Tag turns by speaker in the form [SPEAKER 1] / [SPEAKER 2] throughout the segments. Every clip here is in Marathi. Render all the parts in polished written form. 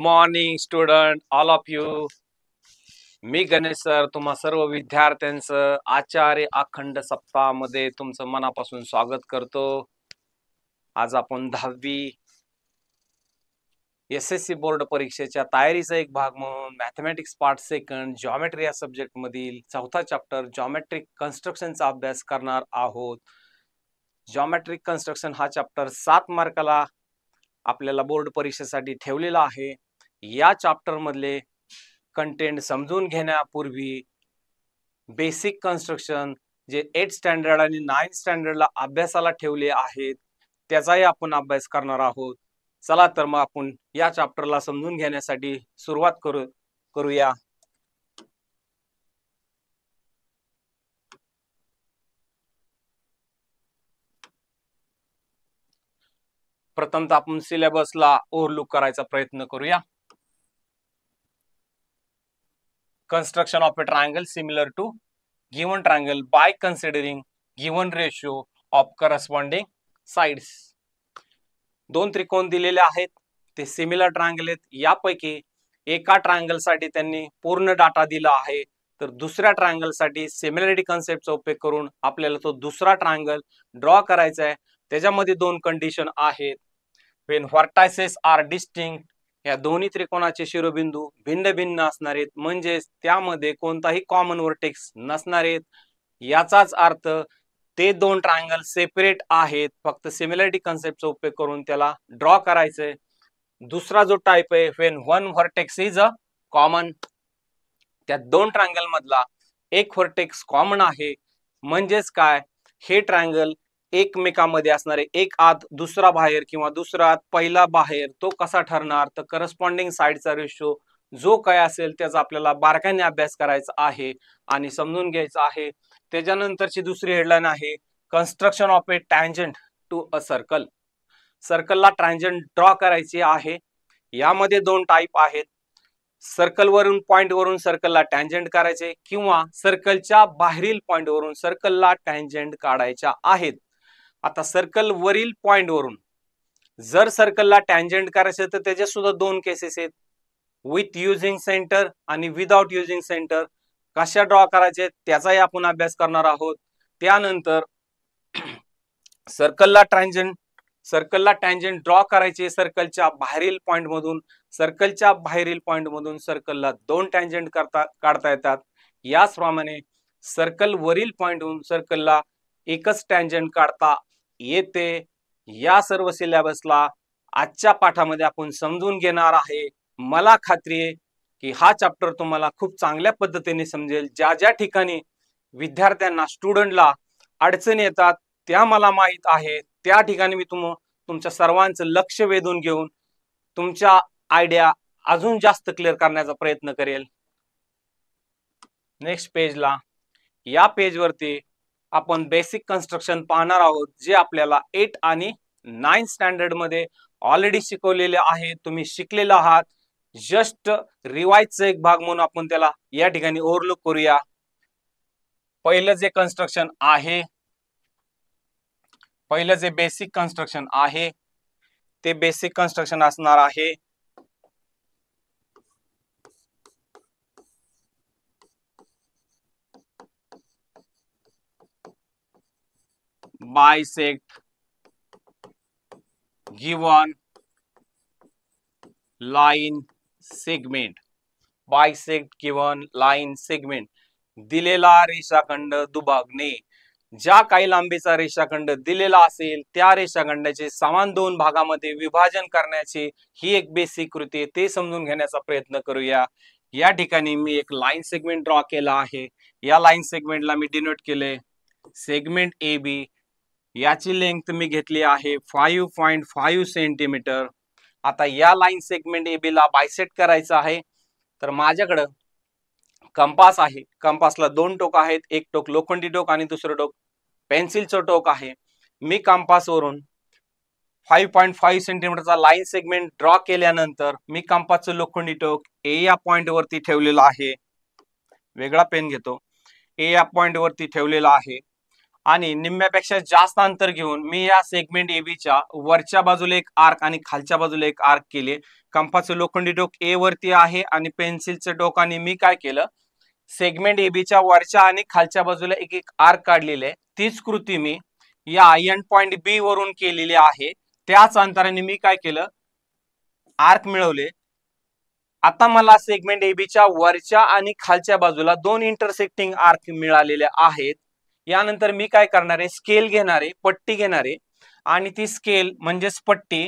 [SPEAKER 1] Morning student all of you. Me Ganesh sir तुम्हा सर्व विद्यार्थ्यांचं आचार्य अखंड सप्ताहामध्ये तुमचं मनापासून स्वागत करतो. आज आपण 10वी SSC बोर्ड परीक्षेच्या तयारीचा एक भाग म्हणून मॅथमॅटिक्स पार्ट सेकंड जॉमेट्री या सब्जेक्ट मधील चौथा चॅप्टर जॉमेट्रिक कन्स्ट्रक्शनचा अभ्यास करणार आहोत. जॉमेट्रिक कन्स्ट्रक्शन हा चॅप्टर 7 मार्काला आपल्याला बोर्ड परीक्षेसाठी ठेवलेला आहे. या चॅप्टर मधले कंटेंट समजून घेण्यापूर्वी बेसिक कन्स्ट्रक्शन जे 8 स्टँडर्ड आणि 9 स्टँडर्डला अभ्यासाला ठेवले आहेत त्याचाही आपण अभ्यास करणार आहोत. चला तर मग आपण या चॅप्टरला समजून घेण्यासाठी सुरुवात करूया. प्रथमतः आपण सिलेबसला ओव्हरलुक करायचा प्रयत्न करूया. Construction of a triangle similar to given triangle by considering given ratio of corresponding sides. दोन त्रिकोण दिलेले आहेत, ते सिमिलर ट्रायंगल आहेत. यापैकी एका ट्रायंगल साठी त्यांनी पूर्ण डाटा दिला आहे, तर दुसऱ्या ट्रायंगल साठी सिमिलरिटी कन्सेप्टचा उपयोग करून आपल्याला तो दुसरा ट्रायंगल ड्रॉ करायचा आहे. त्याच्यामध्ये दोन कंडिशन आहेत. when vertices are distinct, या दोन्ही त्रिकोणाचे शिरोबिंदू भिन्न भिन्न असणार आहेत, म्हणजे त्यामध्ये कोणताही कॉमन व्हर्टेक्स नसणार आहेत. याचाच अर्थ ते दोन ट्रायंगल सेपरेट आहेत, फक्त सिमिलरिटी कन्सेप्टचा उपयोग करून त्याला ड्रॉ करायचंय. दुसरा जो टाइप आहे when one vertex is a common, त्या दोन ट्रायंगल मधला एक व्हर्टेक्स कॉमन आहे, म्हणजेच काय, हे ट्रायंगल एकमेकांमध्ये असणारे एक आत दुसरा बाहेर किंवा दुसरा आत पहिला बाहेर, तो कसा ठरणार, तर करस्पॉन्डिंग साइडचा रेशो जो काय असेल त्याचा आपल्याला बारकाईने अभ्यास करायचा आहे आणि समजून घ्यायचा आहे. त्याच्यानंतरची दुसरी हेडलाईन आहे construction of a tangent to a circle. सर्कलला टँजंट ड्रॉ करायची आहे. यामध्ये दोन टाइप आहेत. सर्कल वरून पॉइंट वरून सर्कलला टँजंट करायचे किंवा सर्कलच्या बाहेरील पॉइंट वरून सर्कलला टँजंट काढायच्या आहेत. आता सर्कल वरील पॉइंट वरून जर सर्कलला टँजंट करायचे तर त्याचे सुद्धा दोन केसेस आहेत, विथ युजिंग सेंटर आणि विदाउट युजिंग सेंटर. कशा ड्रॉ करायचे त्याचाही आपण अभ्यास करणार आहोत. त्यानंतर सर्कलला टँजंट ड्रॉ करायचे सर्कलच्या बाहेरील पॉइंट मधून. सर्कलच्या बाहेरील पॉइंट मधून सर्कलला दोन टँजंट काढता येतात. याचप्रमाणे सर्कल वरील पॉइंटहून सर्कलला एकच टँजंट काढता येते. या सर्व सिलेबसला आजच्या पाठामध्ये आपण समजून घेणार आहे. मला खात्री आहे की हा चॅप्टर तुम्हाला खूप चांगल्या पद्धतीने समजेल. ज्या ज्या ठिकाणी विद्यार्थ्यांना स्टुडंटला अडचणी येतात त्या मला माहित आहे, त्या ठिकाणी मी तुमच्या सर्वांचं लक्ष वेधून घेऊन तुमच्या आयडिया अजून जास्त क्लिअर करण्याचा प्रयत्न करेल. नेक्स्ट पेजला, या पेजवरती आपण बेसिक कन्स्ट्रक्शन पाहणार आहोत, जे आपल्याला 8 आणि 9 स्टँडर्ड मध्ये ऑलरेडी शिकवलेले आहे, तुम्ही शिकलेला आहात. जस्ट रिवाइजचा एक भाग म्हणून आपण त्याला या ठिकाणी ओव्हरलुक करूया. पहिलं जे कन्स्ट्रक्शन आहे, पहिलं जे बेसिक कन्स्ट्रक्शन आहे ते बेसिक कन्स्ट्रक्शन असणार आहे bisect given line segment. bisect given line segment, दिलेला रेषाखंड दुभागणे. ज्या काही लांबीचा रेषाखंड दिलेला असेल त्या रेषाखंडाचे समान दोन भागामध्ये विभाजन करण्याची ही एक बेसिक कृती आहे, ते समजून घेण्याचा प्रयत्न करूया. या ठिकाणी मी एक लाईन सेगमेंट ड्रॉ केला आहे. या लाईन सेगमेंटला मी डिनोट केले सेगमेंट AB. याची लेंथ मी घेतली आहे 5.5 सेंटीमीटर. आता या लाईन सेगमेंट AB ला बायसेक्ट करायचं आहे, तर माझ्याकडे कंपास आहे. कंपासला दोन टोक आहेत, एक टोक लोखंडी टोक आणि दुसरं टोक पेन्सिलचं टोक आहे. मी कंपासवरून 5.5 सेंटीमीटरचा लाईन सेगमेंट ड्रॉ केल्यानंतर मी कंपासचं लोखंडी टोक A या पॉइंट वरती ठेवलेलं आहे. वेगळा पेन घेतो. A या पॉइंट वरती ठेवलेला आहे आणि निम्म्यापेक्षा जास्त अंतर घेऊन मी या सेगमेंट एबीच्या वरच्या बाजूला एक आर्क आणि खालच्या बाजूला एक आर्क केले. कंपासचं लोखंडी टोक ए वरती आहे आणि पेन्सिलचं टोकाने मी काय केलं, सेगमेंट एबीच्या वरच्या आणि खालच्या बाजूला एक एक आर्क काढलेले आहे. तीच कृती मी या एंड पॉइंट बी वरून केलेली आहे. त्याच अंतराने मी काय केलं, आर्क मिळवले. आता मला सेगमेंट एबीच्या वरच्या आणि खालच्या बाजूला दोन इंटरसेक्टिंग आर्क मिळालेले आहेत. यानंतर मी काय करणार आहे, स्केल घेणार आहे, पट्टी घेणार आहे आणि ती स्केल म्हणजेच पट्टी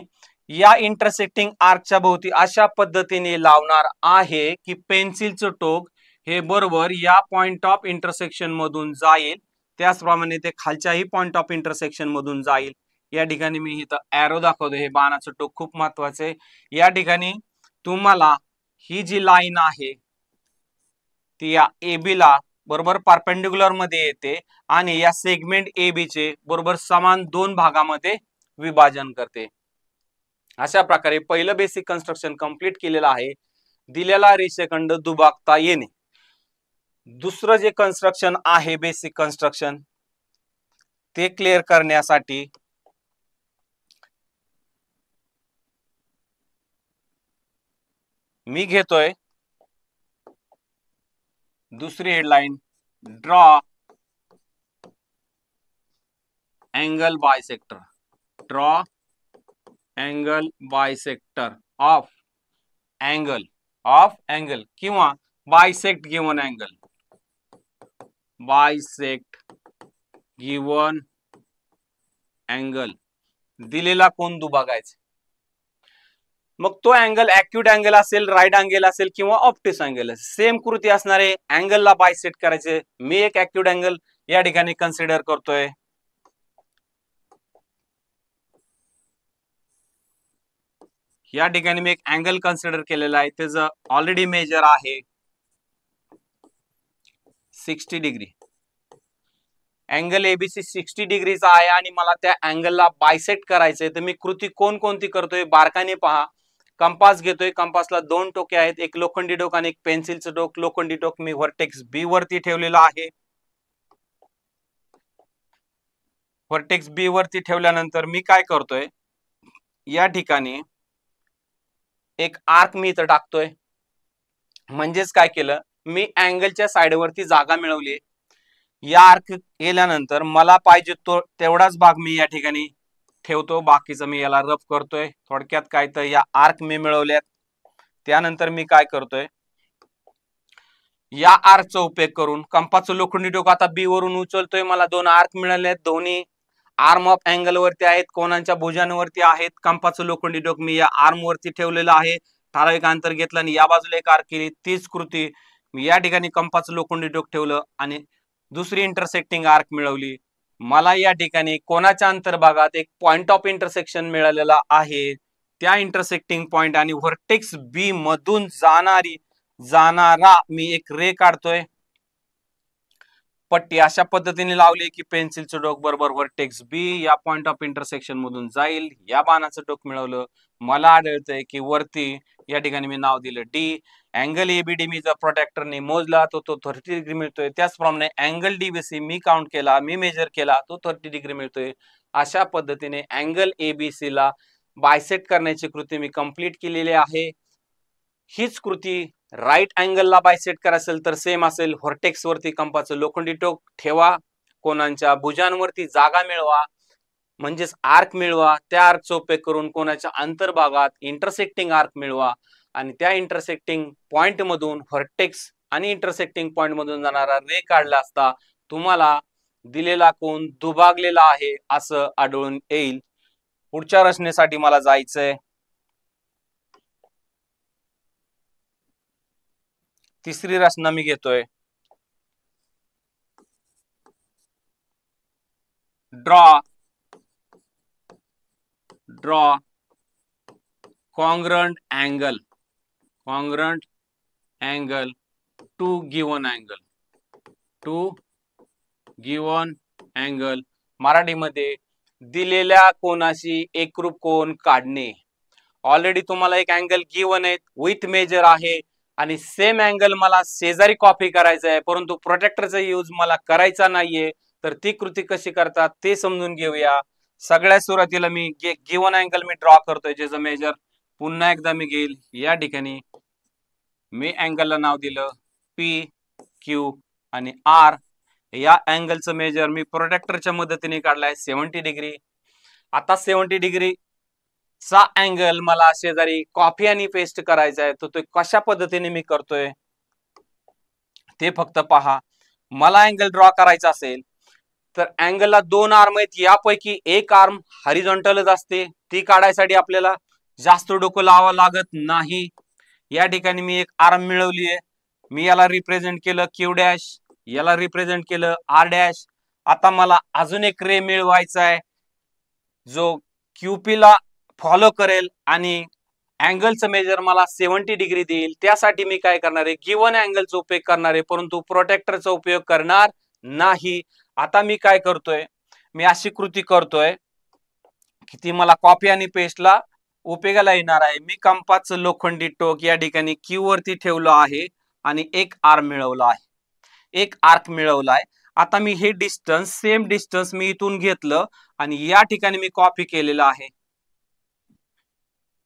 [SPEAKER 1] या इंटरसेक्टिंग आर्कच्या भोवती अशा पद्धतीने लावणार आहे की पेन्सिलचं टोक हे बरोबर या पॉइंट ऑफ इंटरसेक्शन मधून जाईल, त्याचप्रमाणे ते खालच्याही पॉइंट ऑफ इंटरसेक्शन मधून जाईल. या ठिकाणी मी इथं एरो दाखवतो, हे बाणाचं टोक खूप महत्वाचं आहे. या ठिकाणी तुम्हाला ही जी लाईन आहे ती या AB ला बरोबर परपेंडिक्युलर मध्ये येते आणि या सेगमेंट AB चे बरोबर समान दोन भागामध्ये विभाजन करते. अशा प्रकारे पहिलं बेसिक कन्स्ट्रक्शन कंप्लीट केलेलं आहे. दिलेला रेषाखंड दुभागता येणे. दुसरं जे कन्स्ट्रक्शन आहे बेसिक कन्स्ट्रक्शन ते क्लिअर करण्यासाठी मी घेतोय दुसरी headline, draw angle bisector. Draw angle bisector of angle किंवा bisect given angle. Bisect given angle दिलेला कोन दुभागायचा. मग तो अँगल ऍक्यूट अँगल असेल, राईट अँगल असेल किंवा ऑप्टिस अँगल असेल, सेम कृती असणारे अँगलला बायसेक्ट करायचे. मी एक ऍक्यूट अँगल या ठिकाणी कन्सिडर करतोय. या ठिकाणी मी एक अँगल कन्सिडर केलेला आहे, त्याचं ऑलरेडी मेजर आहे 60 डिग्री. अँगल एबीसी 60 डिग्रीचा आहे आणि मला त्या अँगलला बायसेक्ट करायचंय. तर मी कृती कोणकोणती करतोय बारकाईने पहा. कंपास घेतोय, कंपासला दोन टोके आहेत, एक लोखंडी टोक आणि एक पेन्सिलचं टोक. लोखंडी टोक मी व्हर्टेक्स बी वरती ठेवलेला आहे. व्हर्टेक्स बी वरती ठेवल्यानंतर मी काय करतोय, या ठिकाणी एक आर्क मी इथं टाकतोय. म्हणजेच काय केलं, मी अँगलच्या साइडवरती जागा मिळवली. या आर्क गेल्यानंतर मला पाहिजे तो तेवढाच भाग मी या ठिकाणी ठेवतो, बाकीचं मी याला रफ करतोय. थोडक्यात काय तर या आर्क मी मिळवल्यात. त्यानंतर मी काय करतोय, या आर्कचा उपयोग करून कंपासचं लोखंडी टोक आता बी वरून उचलतोय. मला दोन आर्क मिळाले आहेत, दोन्ही आर्म ऑफ अँगल वरती आहेत, कोनांच्या भुजांवरती आहेत. कंपासचं लोखंडी टोक मी या आर्म वरती ठेवलेलं आहे. ठराविक अंतर घेतलं आणि या बाजूला एक आर्क केली. तीच कृती मी या ठिकाणी कंपासचं लोखंडी टोक ठेवलं आणि दुसरी इंटरसेक्टिंग आर्क मिळवली. मला या ठिकाणी कोणाच्या अंतर्भागात एक पॉइंट ऑफ इंटरसेक्शन मिळालेला आहे. त्या इंटरसेक्टिंग पॉइंट आणि व्हर्टेक्स बी मधून जाणारा मी एक रे काढतोय. पट्टी अशा पद्धतीने लावली की पेन्सिलचं टोक बरोबर व्हर्टेक्स बी या पॉइंट ऑफ इंटरसेक्शन मधून जाईल. या बाणाचं टोक मिळवलं. मला आढळतंय की वरती या ठिकाणी मी नाव दिलं डी. अँगल एबीडी मी जर प्रोट्रॅक्टरने मोजला तो 30 डिग्री मिळतोय. त्याचप्रमाणे अँगल डीबीसी मी काउंट केला, मी मेजर केला, तो 30 डिग्री मिळतोय. अशा पद्धतीने अँगल एबीसी ला बायसेक्ट करण्याची कृती मी कंप्लीट केलेली आहे. हीच कृती राईट अँगलला बायसेक्ट करायचं असेल तर सेम असेल. व्हर्टेक्स वरती कंपासचं लोखंडी टोक ठेवा, कोनांच्या भुजांवरती जागा मिळवा म्हणजेच आर्क मिळवा. त्या आर्कचा उपयोग करून कोणाच्या अंतर्भागात इंटरसेक्टिंग आर्क मिळवा आणि त्या इंटरसेक्टिंग पॉइंट मधून व्हर्टेक्स आणि इंटरसेक्टिंग पॉइंट मधून जाणारा रे काढला असता तुम्हाला दिलेला कोन दुभागलेला आहे असं आढळून येईल. पुढच्या रचनेसाठी मला जायचंय. तिसरी रचना मी घेतोय, draw congruent angle to given angle. मराठीमध्ये दिलेल्या कोनाशी एकरूप कोन काढणे. ऑलरेडी तुम्हाला एक अँगल गिवन आहे, विथ मेजर आहे आणि सेम अँगल मला शेजारी कॉपी करायचा आहे, परंतु प्रोटेक्टरचा यूज मला करायचा नाहीये. तर ती कृती कशी करतात ते समजून घेऊया. सगळ्यात सुरुवातीला मी गिवन अँगल मी ड्रॉ करतोय, ज्याचं मेजर पुन्हा एकदा मी घेईल. या ठिकाणी मी अँगलला नाव दिलं पी क्यू आणि आर. या अँगलचं मेजर मी प्रोटेक्टरच्या मदतीने काढलाय 70 डिग्री. आता 70 डिग्री चा अँगल मला शेजारी कॉपी आणि पेस्ट करायचा आहे, तर तो कशा पद्धतीने मी करतोय ते फक्त पहा. मला अँगल ड्रॉ करायचा असेल तर अँगलला दोन आर्म आहेत, यापैकी एक आर्म हॉरिझॉन्टलच असते. ती काढायसाठी आपल्याला जास्त डोकं लावावं लागत नाही. या ठिकाणी मी एक आर्म मिळवली आहे. मी याला रिप्रेझेंट केलं क्यू डॅश, याला रिप्रेझेंट केलं आर डॅश. आता मला अजून एक रे मिळवायचा आहे जो क्यूपी ला फॉलो करेल आणि अँगलचं मेजर मला 70 डिग्री देईल. त्यासाठी मी काय करणार आहे, गिवन अँगलचा उपयोग करणार आहे, परंतु प्रोटेक्टरचा उपयोग करणार नाही. आता मी काय करतोय, मी अशी कृती करतोय की ती मला कॉपी आणि पेस्टला उपयोगाला येणार आहे. मी कंपासचं लोखंडी टोक या ठिकाणी क्यू वरती ठेवलं आहे आणि एक आर्म मिळवला आहे, एक आर्क मिळवला आहे. आता मी हे डिस्टन्स, सेम डिस्टन्स मी इथून घेतलं आणि या ठिकाणी मी कॉपी केलेलं आहे.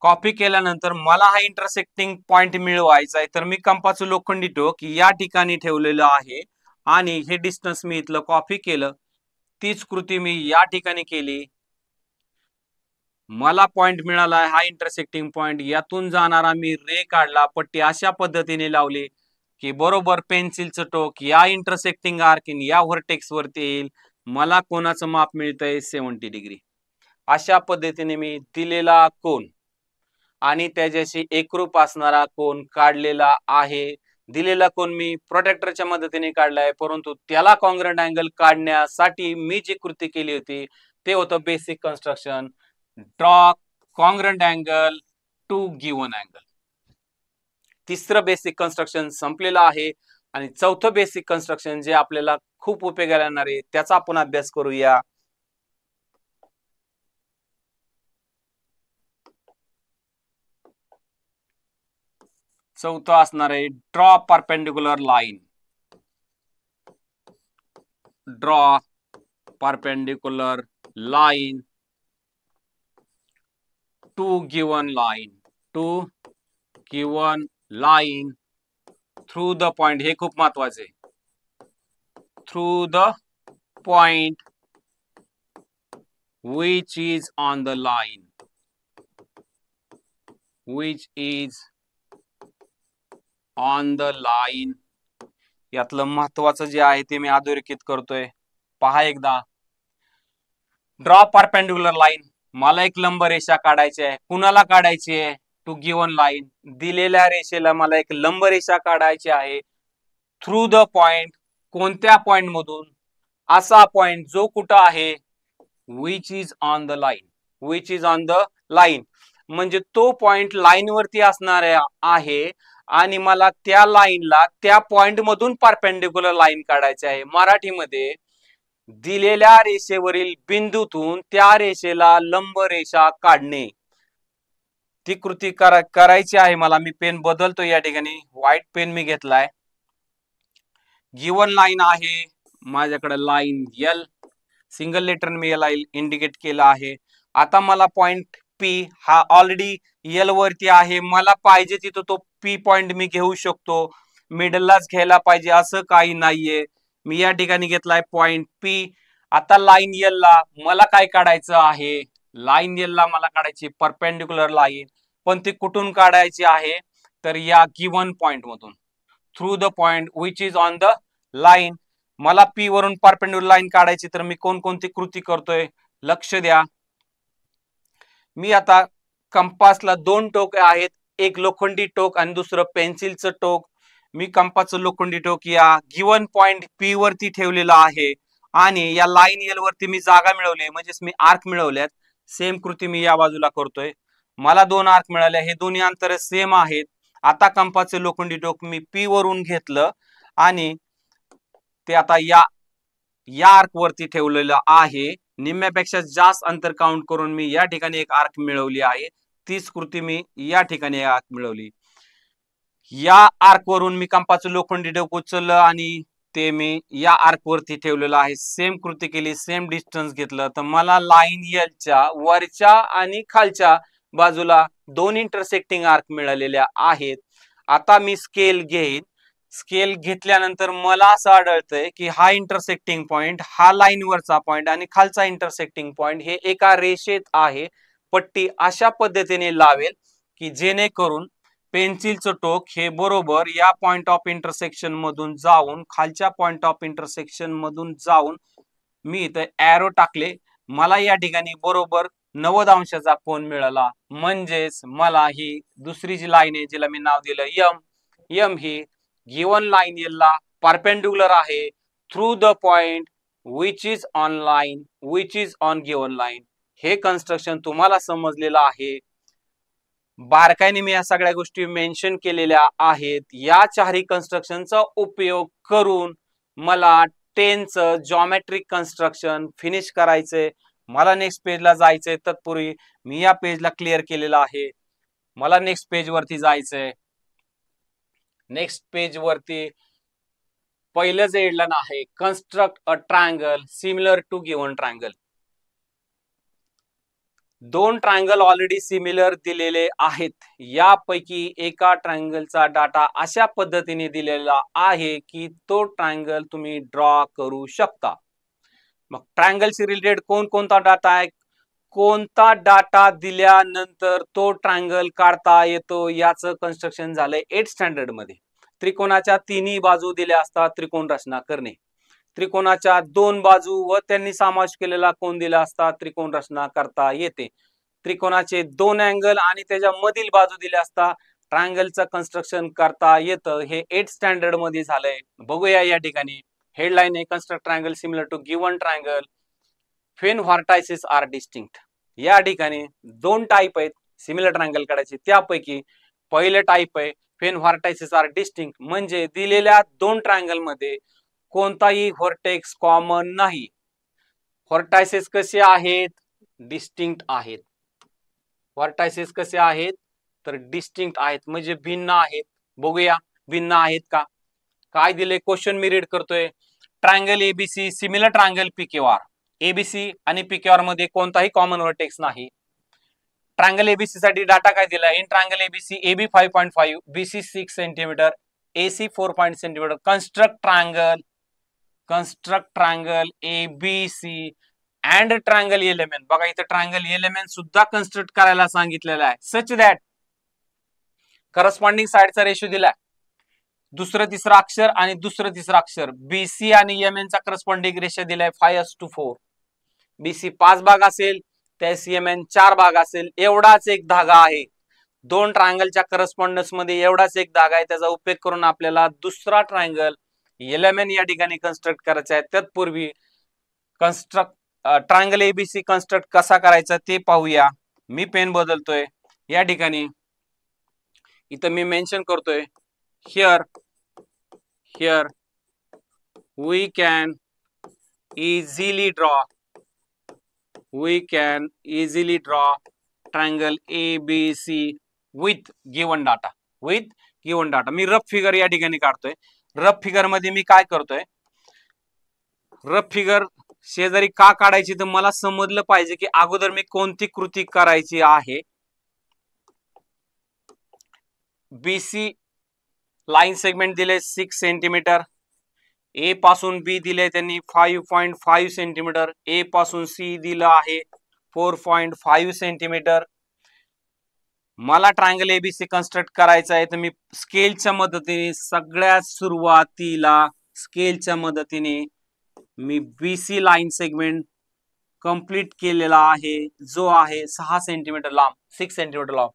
[SPEAKER 1] कॉपी केल्यानंतर मला हा इंटरसेक्टिंग पॉइंट मिळवायचा आहे, तर मी कंपासचं लोखंडी टोक या ठिकाणी ठेवलेलं आहे आणि हे डिस्टन्स मी इथलं कॉपी केलं. तीच कृती मी या ठिकाणी केली. मला पॉइंट मिळाला आहे हा इंटरसेक्टिंग पॉइंट. यातून जाणारा मी रे काढला, पट्टी अशा पद्धतीने लावली की बरोबर पेन्सिलचं टोक या इंटरसेक्टिंग आर्क या व्हर्टेक्स वरती येईल. मला कोणाचं माप मिळतंय 70 डिग्री. अशा पद्धतीने मी दिलेला कोन आणि त्याच्याशी एकरूप असणारा कोन काढलेला आहे. दिलेला कोन मी प्रोटेक्टरच्या मदतीने काढलाय, परंतु त्याला कॉन्ग्रंट अँगल काढण्यासाठी मी जी कृती केली होती ते होतं basic construction, draw congruent angle to given angle. तिसरं बेसिक कन्स्ट्रक्शन संपलेलं आहे आणि चौथं बेसिक कन्स्ट्रक्शन जे आपल्याला खूप उपयोगाला येणार आहे त्याचा आपण अभ्यास करूया. चौथं असणार आहे draw perpendicular line. Draw perpendicular line to given line, to given line through the point. हे खूप महत्वाचे, through the point which is on the line, which is on the line. यातलं महत्वाचं जे आहे ते मी अधोरेखित करतोय. पहा एकदा, ड्रॉ परपेंडिक्युलर लाईन. मला एक लंब रेषा काढायची आहे. कुणाला काढायची आहे? To given line. दिलेल्या रेषेला मला एक लंब रेषा काढायची आहे. थ्रू द पॉइंट, कोणत्या पॉइंट मधून? असा पॉइंट जो कुठं आहे, which is on the line, which is on the line. म्हणजे तो पॉइंट लाईन वरती असणार आहे आणि मला त्या लाईनला त्या पॉइंट मधून परपेंडिक्युलर लाईन काढायची आहे. मराठीमध्ये दिलेल्या रेषेवरील बिंदूतून त्या रेषेला लंब रेषा काढणे, ती कृती करायची आहे मला. मी पेन बदलतो, या ठिकाणी व्हाईट पेन मी घेतलाय. गिवन लाईन आहे माझ्याकडे, लाईन एल, सिंगल लेटर मी याला इंडिकेट केला आहे. आता मला पॉइंट पी हा ऑलरेडी एल वरती आहे. मला पाहिजे तिथं तो पी पॉइंट मी घेऊ शकतो, मिडललाच घ्यायला पाहिजे असं काही नाहीये. मी या ठिकाणी घेतलाय पॉइंट पी. आता लाईन एल ला मला काय काढायचं आहे? लाईन एल ला मला काढायची परपेंडिक्युलर लाईन, पण ती कुठून काढायची आहे? तर या गिवन पॉइंट मधून, through the point which is on the line. मला पी वरून परपेंडिक्युलर लाईन काढायची, तर मी कोणकोणती कृती करतोय लक्ष द्या. मी आता कंपासला दोन टोक आहेत, एक लोखंडी टोक आणि दुसरं पेन्सिलचं टोक. मी कंपासचं लोखंडी टोक या गिवन पॉइंट पी वरती ठेवलेलं आहे आणि या लाईन एल वरती मी जागा मिळवली, म्हणजेच मी आर्क मिळवल्यात. सेम कृती मी या बाजूला करतोय. मला दोन आर्क मिळाले, हे दोन्ही अंतर सेम आहेत. आता कंपासचं लोखंडी टोक मी पी वरून घेतलं आणि ते आता या आर्क वरती ठेवलेलं आहे. निम्म्यापेक्षा जास्त अंतर काउंट करून मी या ठिकाणी एक आर्क मिळवली आहे. तीच कृती मी या ठिकाणी आर्क मिळवली. या आर्क वरून मी कंपासचं लोखंडी टोक उचललं आणि ते मी या आर्क वरती ठेवलेलं आहे. सेम कृती केली, सेम डिस्टन्स घेतलं तर मला लाईन एलच्या वरच्या आणि खालच्या बाजूला दोन इंटरसेक्टिंग आर्क मिळालेल्या आहेत. आता मी स्केल घेईन. स्केल घेतल्यानंतर मला असं आढळतंय की हा इंटरसेक्टिंग पॉइंट, हा लाईन वरचा पॉइंट आणि खालचा इंटरसेक्टिंग पॉइंट हे एका रेषेत आहे. पट्टी अशा पद्धतीने लावेल की जेणेकरून पेन्सिलचं टोक हे बरोबर या पॉइंट ऑफ इंटरसेक्शन मधून जाऊन खालच्या पॉइंट ऑफ इंटरसेक्शन मधून जाऊन मी इथे एरो टाकले. मला या ठिकाणी बरोबर 90 अंशाचा कोन मिळाला. म्हणजेच मला ही दुसरी जी लाईन आहे जिला मी नाव दिलं यम, यम ही गिवन लाईन ला परपेंडिक्युलर आहे through the point which is on line, which is on given line. हे कन्स्ट्रक्शन तुम्हाला समजलेलं आहे. बारकाईने मी या सगळ्या गोष्टी मेन्शन केलेल्या आहेत. या चारही कन्स्ट्रक्शनचा उपयोग करून मला 10चं जॉमेट्रिक कन्स्ट्रक्शन फिनिश करायचंय. मला नेक्स्ट पेजला जायचंय. तत्पूर्वी मी या पेजला क्लिअर केलेलं आहे. मला नेक्स्ट पेज वरती जायचंय. नेक्स्ट पेज वरती पहिलं जे हेडलाईन आहे construct a triangle similar to given triangle. दोन ट्रायंगल ऑलरेडी सिमिलर दिलेले आहेत. यापैकी एका ट्रायंगलचा डाटा अशा पद्धतीने दिलेला आहे की तो ट्रायंगल तुम्ही ड्रॉ करू शकता. मग ट्रायंगलशी रिलेटेड कोणकोणता डाटा आहे, कोणता डाटा दिल्यानंतर तो ट्रायंगल काढता येतो याचं कन्स्ट्रक्शन झालंय 8th स्टँडर्ड मध्ये. त्रिकोणाच्या तिन्ही बाजू दिल्या असतात, त्रिकोण रचना करणे. त्रिकोणाच्या दोन बाजू व त्यांनी समावेश केलेला कोन दिला असता, त्रिकोण रचना करता येते. त्रिकोणाचे दोन अँगल आणि त्याच्या मधील बाजू दिल्या असता, ट्रायंगलचं कन्स्ट्रक्शन करता येतं. हे 8th स्टँडर्ड मध्ये झालंय. बघूया या ठिकाणी हेडलाईन आहे construct triangle similar to given triangle when vertices are distinct. या ठिकाणी दोन टाईप आहेत सिमिलर ट्रायंगल काढायचे. त्यापैकी पहिले टाईप आहे व्हेन व्हर्टायसेस आर डिस्टिंक्ट, म्हणजे दिलेल्या दोन ट्रायंगल मध्ये कोणताही व्हर्टेक्स कॉमन नाही. व्हर्टायसेस कसे आहेत, डिस्टिंक्ट आहेत. व्हर्टायसेस कसे आहेत तर डिस्टिंक्ट आहेत, म्हणजे भिन्न आहेत. बघूया भिन्न आहेत का. काय दिले क्वेश्चन मी रीड करतोय. Triangle ABC similar triangle PQR. ABC आणि पीक्यूआर मध्ये कोणताही कॉमन व्हर्टेक्स नाही. ट्रायंगल एबीसी साठी डाटा काय दिला. In triangle ABC AB 5.5, BC 6 centimetre, AC 4 centimetre. Construct triangle ABC and triangle element. बघा इथं ट्रायंगल एलिमेंट सुद्धा कन्स्ट्रक्ट करायला सांगितलेला आहे. सच दॅट करस्पॉन्डिंग साइडचा रेशो दिलाय. दुसरं तिसरं अक्षर आणि दुसरं तिसरं अक्षर बीसी आणि एमएन चा करस्पॉन्डिंग रेशो दिलाय 5:4. बीसी 5 भाग असेल त्या सीएमएन 4 भाग असेल. एवढाच एक धागा आहे. दोन ट्रायंगलच्या करस्पॉन्डन्स मध्ये एवढाच एक धागा आहे. त्याचा उपयोग करून आपल्याला दुसरा ट्रायंगल एलिमेंट या ठिकाणी कन्स्ट्रक्ट करायचा आहे. तत्पूर्वी ट्रायंगल एबीसी कन्स्ट्रक्ट कसा करायचा ते पाहूया. मी पेन बदलतोय. या ठिकाणी इथं मी मेन्शन करतोय here we can easily draw triangle ABC with given data. Me rough figure या ठिकाणी काढतोय. रफ फिगर मध्ये मी काय करतोय, रफ फिगर शेजारी का काढायची तर मला समजलं पाहिजे की अगोदर मी कोणती कृती करायची आहे. बीसी लाईन सेगमेंट दिले 6 सेंटीमीटर. ए पासून बी दिले त्यांनी 5.5 सेंटीमीटर. ए पासून सी दिलं आहे 4.5 सेंटीमीटर. मला ट्रायंगल एबीसी कन्स्ट्रक्ट करायचा आहे तर मी स्केलच्या मदतीने सगळ्यात सुरुवातीला मी बीसी लाईन सेगमेंट कंप्लीट केलेला आहे, जो आहे 6 सेंटीमीटर लांब, 6 सेंटीमीटर लांब.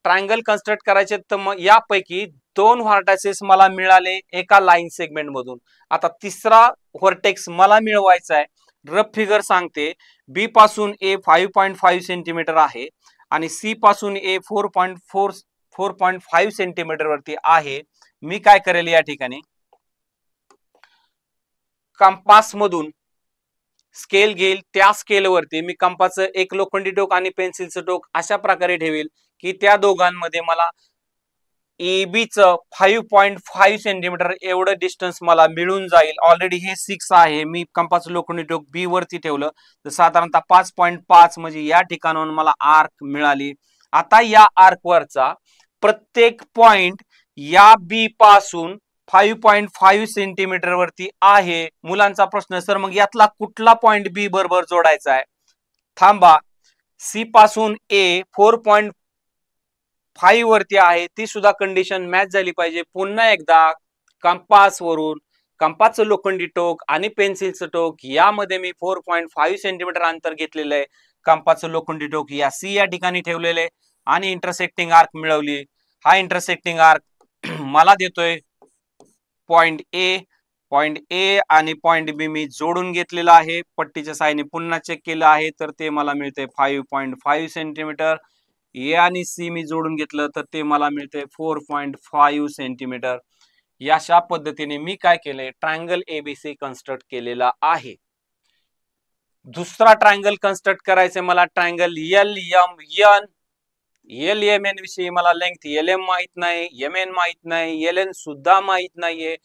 [SPEAKER 1] ट्रायंगल कन्स्ट्रक्ट करायचे तर मग यापैकी दोन व्हर्टायसेस मला मिळाले एका लाईन सेगमेंट मधून. आता तिसरा व्हर्टेक्स मला मिळवायचा आहे. रफ फिगर सांगते बी पासून ए 5.5 सेंटीमीटर आहे आणि सी पासून ए 4.5 सेंटीमीटर वरती आहे. मी काय करेल या ठिकाणी कंपास मधून स्केल घेईल. त्या स्केलवरती मी कंपासचं एक लोखंडी टोक आणि पेन्सिलचं टोक अशा प्रकारे ठेवेल की त्या दोघांमध्ये मला AB चं 5.5 सेंटीमीटर एवढं डिस्टन्स मला मिळून जाईल. ऑलरेडी हे 6 आहे, मी कंपास लोखंडी टोक B वरती ठेवलं तर साधारणतः 5.5 म्हणजे या ठिकाणाहून मला आर्क मिळाली. आता या आर्क वरचा प्रत्येक पॉइंट या B पासून 5.5 सेंटीमीटर वरती आहे. मुलांचा प्रश्न, सर मग यातला कुठला पॉइंट B बरोबर जोडायचा आहे? थांबा, C पासून A 4.5 वरती आहे, ती सुद्धा कंडिशन मॅच झाली पाहिजे. पुन्हा एकदा कंपास वरून, कंपासचं लोखंडी टोक आणि पेन्सिलचं टोक यामध्ये मी 4.5 सेंटीमीटर अंतर घेतलेलं आहे. कंपासचं लोखंडी टोक या C या ठिकाणी ठेवलेले आणि इंटरसेक्टिंग आर्क मिळवली. हा इंटरसेक्टिंग आर्क मला देतोय पॉइंट ए आणि पॉइंट बी मी जोडून घेतलेला आहे. पट्टीच्या साहाय्याने पुन्हा चेक केलं आहे तर ते मला मिळते 5.5 सेंटीमीटर. ए आणि सी मी जोडून घेतलं तर ते मला मिळते 4.5 सेंटीमीटर. अशा पद्धतीने मी काय केलंय, ट्रायंगल एबीसी कन्स्ट्रक्ट केलेला आहे. दुसरा ट्रायंगल कन्स्ट्रक्ट करायचे मला, ट्रायंगल LMN विषयी मला लेंथ LM माहित नाही, MN माहित नाही, LN सुद्धा माहित नाहीये,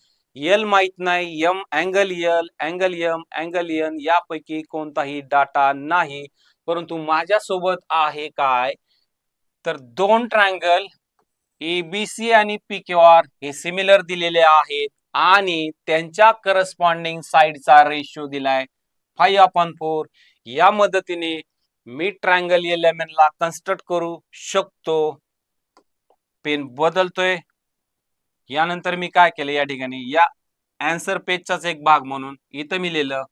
[SPEAKER 1] L माहित नाही, M angle L, angle M, angle N यापैकी कोणताही डाटा नाही. परंतु माझ्यासोबत आहे काय, तर दोन ट्रायंगल ABC आणि PQR हे सिमिलर दिलेले आहेत आणि त्यांच्या करस्पॉन्डिंग साइडचा रेशो दिलाय 5/4. या मदतीने मी ट्रायंगल LMN ला कन्स्ट्रक्ट करू शकतो. पेन बदलतोय. यानंतर मी काय केलं, या ठिकाणी या आन्सर पेजचाच एक भाग म्हणून इथं मी लिहिलं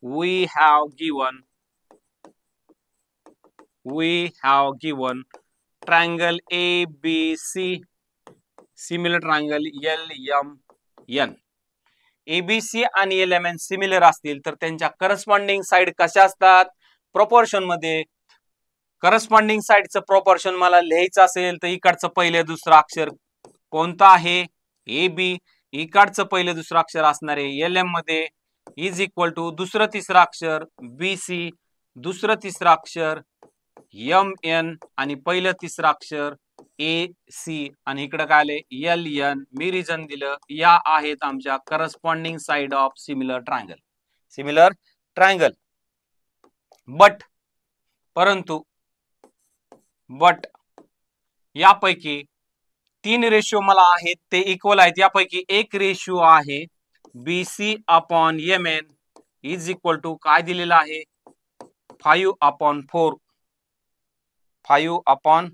[SPEAKER 1] we have given triangle ABC similar triangle LMN. ABC आणि LMN सिमिलर असतील तर त्यांच्या करस्पॉन्डिंग साइड कशा असतात, प्रोपोर्शन मध्ये. करस्पॉन्डिंग साइडचं प्रोपोर्शन मला लिहायचं असेल तर इकडचं पहिले दुसरं अक्षर कोणतं आहे, AB. इकडचं पहिले दुसरं अक्षर असणार आहे LM मध्ये इज इक्वल टू दुसरं तिसरं अक्षर BC, दुसरं तिसरं अक्षर MN आणि पहिलं तिसरं अक्षर AC आणि इकडे काय आले LN. मी रिझन दिलं, या आहेत आमच्या corresponding side of similar triangle. But यापैकी 3 रेशिओ मला आहेत ते इक्वल आहेत. यापैकी एक रेशिओ आहे BC upon MN is equal to काय दिलेला आहे 5/4. 5/4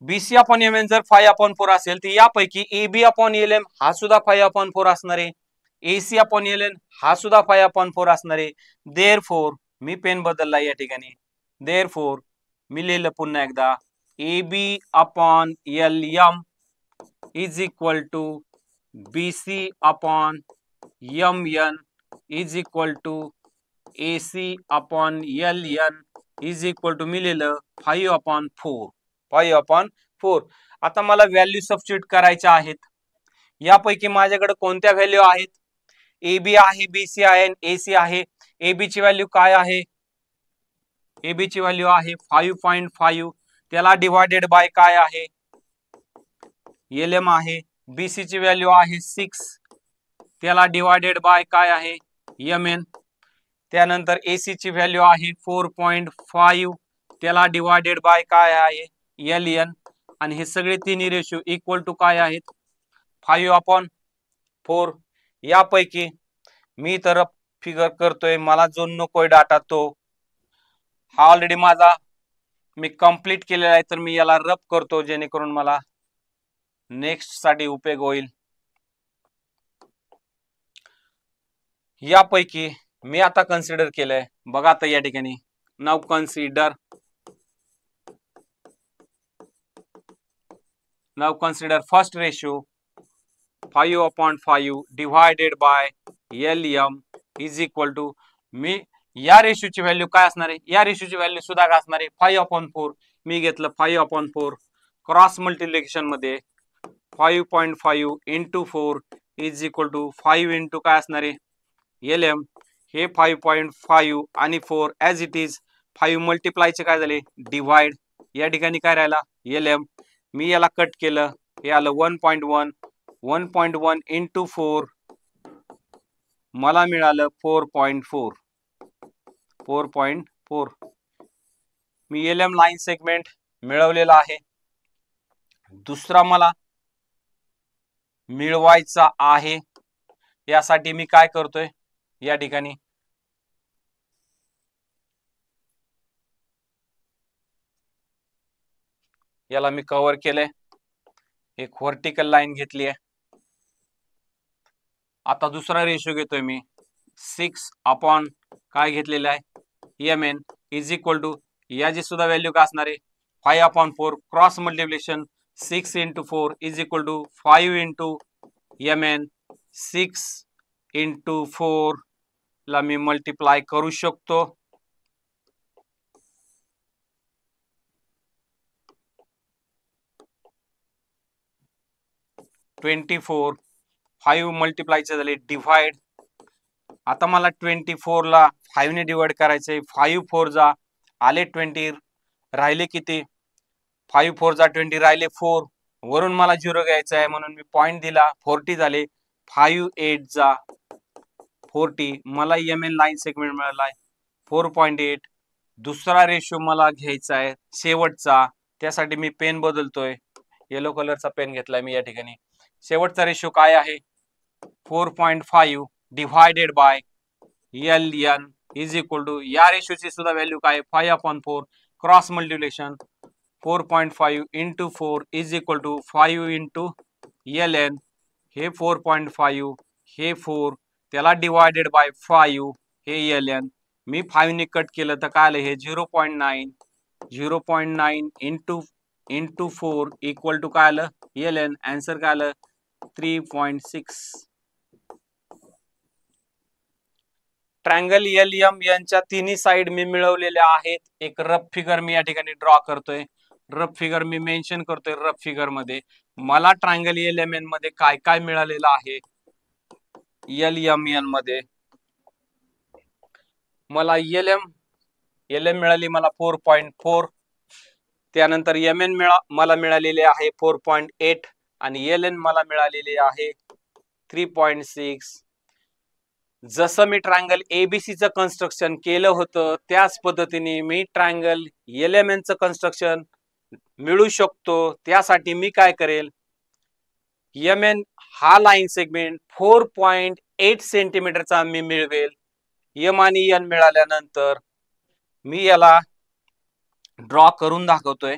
[SPEAKER 1] BC अपॉन MN जर 5/4 असेल तर यापैकी AB अपॉन LM हा सुद्धा 5/4 असणार आहे. AC अपॉन LN हा सुद्धा 5/4 असणार आहे. देअरफॉर मी पेन बदलला या ठिकाणी. देअरफॉर मी लिहिलं पुन्हा एकदा AB upon LM is equal to BC upon MN is equal to AC upon LN is equal to मी लिहिलं 5/4. आता मला व्हॅल्यू सबस्टिट्यूट करायच्या आहेत. यापैकी माझ्याकडे कोणत्या व्हॅल्यू आहेत, AB आहे, BC आहे, AC आहे. AB ची व्हॅल्यू काय आहे, AB ची व्हॅल्यू आहे 5.5. त्याला डिवायडेड बाय काय आहे LM आहे. BC ची व्हॅल्यू आहे 6. त्याला डिवायडेड बाय काय आहे MN. त्यानंतर AC ची व्हॅल्यू आहे 4.5. त्याला डिवायडेड बाय काय आहे LN. आणि हे सगळे तिन्ही रेशो इक्वल टू काय आहेत 5/4. यापैकी मी तर फिगर करतोय, मला जो नकोय डाटा तो हा ऑलरेडी माझा मी कंप्लीट केलेला आहे, तर मी याला रब करतो जेणेकरून मला नेक्स्ट साठी उपयोग होईल. यापैकी मी आता कन्सिडर केलंय बघा. आता या ठिकाणी now consider first ratio 5/5 divided by LM is equal to, मी या रेशोची व्हॅल्यू काय असणार आहे, या रेशोची व्हॅल्यू सुद्धा काय असणार आहे 5/4. मी घेतलं 5/4 क्रॉस मल्टिप्लिकेशन मध्ये 5.5 into 4 is equal to 5 into काय असणार आहे LM हे 5.5 आणि 4 ॲज इट इज 5 मल्टिप्लायचे काय झाले डिवाइड, या ठिकाणी काय राहिला LM, मी याला कट केलं, हे आलं 1.1, 1.1 इंटू 4 मला मिळालं 4.4, 4.4. मी LM लाईन सेगमेंट मिळवलेला आहे. दुसरा मला मिळवायचा आहे, यासाठी मी काय करतोय, या ठिकाणी याला मी कव्हर केलंय, एक व्हर्टिकल लाईन घेतली आहे. आता दुसरा रेशो घेतोय मी 6 अपॉन काय घेतलेलं आहे MN इज इक्वल टू, याची सुद्धा व्हॅल्यू काय असणार आहे 5/4 cross multiplication 6 into 4 is equal to 5 into MN, 6 into 4 ला मी मल्टिप्लाय करू शकतो. (24) 5 मल्टिप्लायचे झाले डिवाइड. आता मला 24 ला 5 ने डिवाइड करायचंय. 5 4 जा आले 20, राहिले किती 5 4 जा 20 राहिले 4, वरून मला 0 घ्यायचा आहे म्हणून मी पॉइंट दिला 40 झाले. 5 8 जा 40, मला MN लाईन सेगमेंट मिळालाय 4.8. दुसरा रेशो मला घ्यायचा आहे शेवटचा, त्यासाठी मी पेन बदलतोय, येलो कलरचा पेन घेतलाय मी या ठिकाणी. शेवटचा रेशो काय आहे 4.5 divided by LN is equal to, या रेशोची सुद्धा व्हॅल्यू काय 5/4 cross multiplication 4.5 into 4 is equal to 5 into LN, हे 4.5 हे 4 त्याला डिवायडेड बाय 5 हे LN, मी 5 ने कट केलं तर काय आलं हे 0.9, 0.9 इंटू 4 इक्वल टू काय आलं LN, आन्सर काय आलं 3.6. ट्रायंगल LM यांच्या तिन्ही साइड मी मिळवलेल्या आहेत. एक रफ फिगर मी या ठिकाणी ड्रॉ करतोय, रफ फिगर मी मेन्शन करतोय. रफ फिगर मध्ये मला ट्रायंगल LMN मध्ये काय काय मिळालेलं आहे, LMN मध्ये मला LM मिळाली मला 4.4, त्यानंतर MN मला मिळालेले आहे 4.8 आणि LN मला मिळालेले आहे 3.6. जसं मी ट्रायंगल ABC चं कन्स्ट्रक्शन केलं होतं त्याच पद्धतीने मी ट्रायंगल LMN चं कन्स्ट्रक्शन मिळू शकतो. त्यासाठी मी काय करेल, MN हा लाईन सेगमेंट 4.8 सेंटीमीटरचा मी मिळवेल. M आणि N मिळाल्यानंतर मी याला ड्रॉ करून दाखवतोय.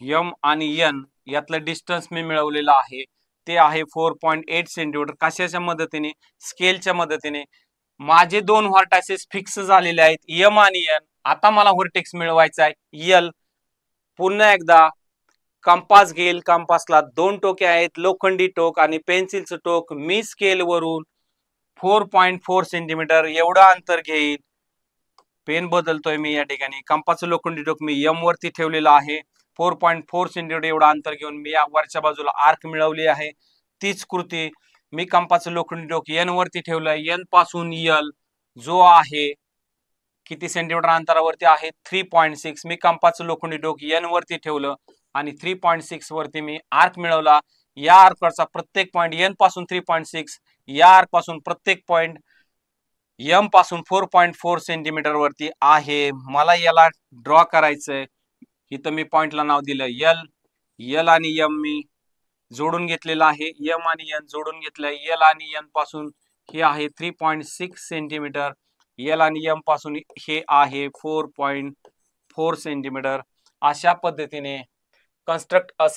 [SPEAKER 1] M आणि N यातलं डिस्टन्स मी मिळवलेलं आहे, ते आहे 4.8 सेंटीमीटर. कशाच्या मदतीने, स्केलच्या मदतीने. माझे दोन व्हर्टायसेस फिक्स झालेले आहेत M आणि N. आता मला व्हर्टेक्स मिळवायचा आहे L. पुन्हा एकदा कंपास घेईल, कंपासला दोन टोके आहेत, लोखंडी टोक आणि पेन्सिलचं टोक. मी स्केल वरून 4.4 सेंटीमीटर एवढं अंतर घेईल. पेन बदलतोय मी या ठिकाणी, कंपासचं लोखंडी टोक मी M वरती ठेवलेलं आहे. 4.4 सेंटीमीटर एवढं अंतर घेऊन मी या वरच्या बाजूला आर्क मिळवली आहे. तीच कृती मी कंपासचं लोखंडी टोक N वरती ठेवलंय. N पासून L जो आहे किती सेंटीमीटर अंतरावरती आहे 3.6. मी कंपासचं लोखंडी टोक N वरती ठेवलं आणि 3.6 वरती मी आर्क मिळवला. या आर्कवरचा प्रत्येक पॉइंट N पासून 3.6, या आर्क पासून प्रत्येक पॉइंट M पासून 4.4 सेंटीमीटर वरती आहे. मला याला ड्रॉ करायचंय. इथं मी पॉइंटला नाव दिलं L आणि M मी जोडून घेतलेलं आहे. M आणि N जोडून घेतलंय. L आणि N पासून हे आहे 3.6 सेंटीमीटर, L आणि M पासून हे आहे 4.4 सेंटीमीटर. अशा पद्धतीने construct a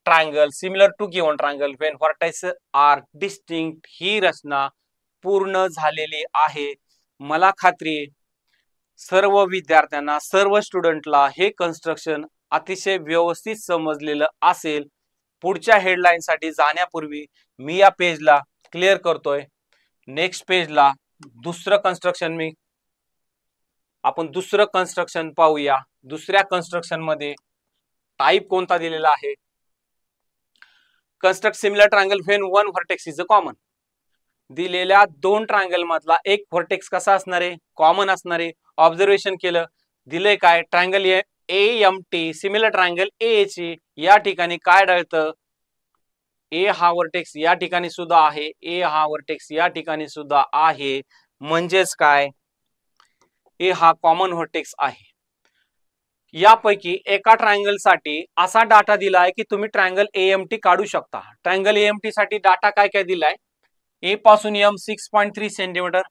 [SPEAKER 1] triangle similar to given triangle when vertices are distinct. ही रचना पूर्ण झालेली आहे. मला खात्री सर्व विद्यार्थ्यांना, सर्व स्टुडंटला हे कन्स्ट्रक्शन अतिशय व्यवस्थित समजलेलं असेल. पुढच्या हेडलाईन साठी जाण्यापूर्वी मी या पेजला क्लिअर करतोय. नेक्स्ट पेजला आपण दुसरं कन्स्ट्रक्शन पाहूया. दुसऱ्या कन्स्ट्रक्शन मध्ये टाइप कोणता दिलेला आहे? Construct similar triangle when one vertex is a common. दिलेल्या दोन ट्रायंगल मधला एक व्हर्टेक्स कसा असणार आहे? कॉमन असणार आहे. ऑब्झर्वेशन केलं, दिले काय? Triangle AMT similar triangle AH. या ठिकाणी काय आढळतं? ए हा व्हर्टेक्स या ठिकाणी सुद्धा आहे, ए हा व्हर्टेक्स या ठिकाणी सुद्धा आहे. म्हणजेच काय? ए हा कॉमन व्हर्टेक्स आहे. यापैकी एका ट्रायंगल साठी असा डाटा दिलाय की तुम्ही ट्रायंगल AMT काढू शकता. ट्रायंगल AMT साठी डाटा काय काय दिलाय? ए पासून M 6.3 centimetre,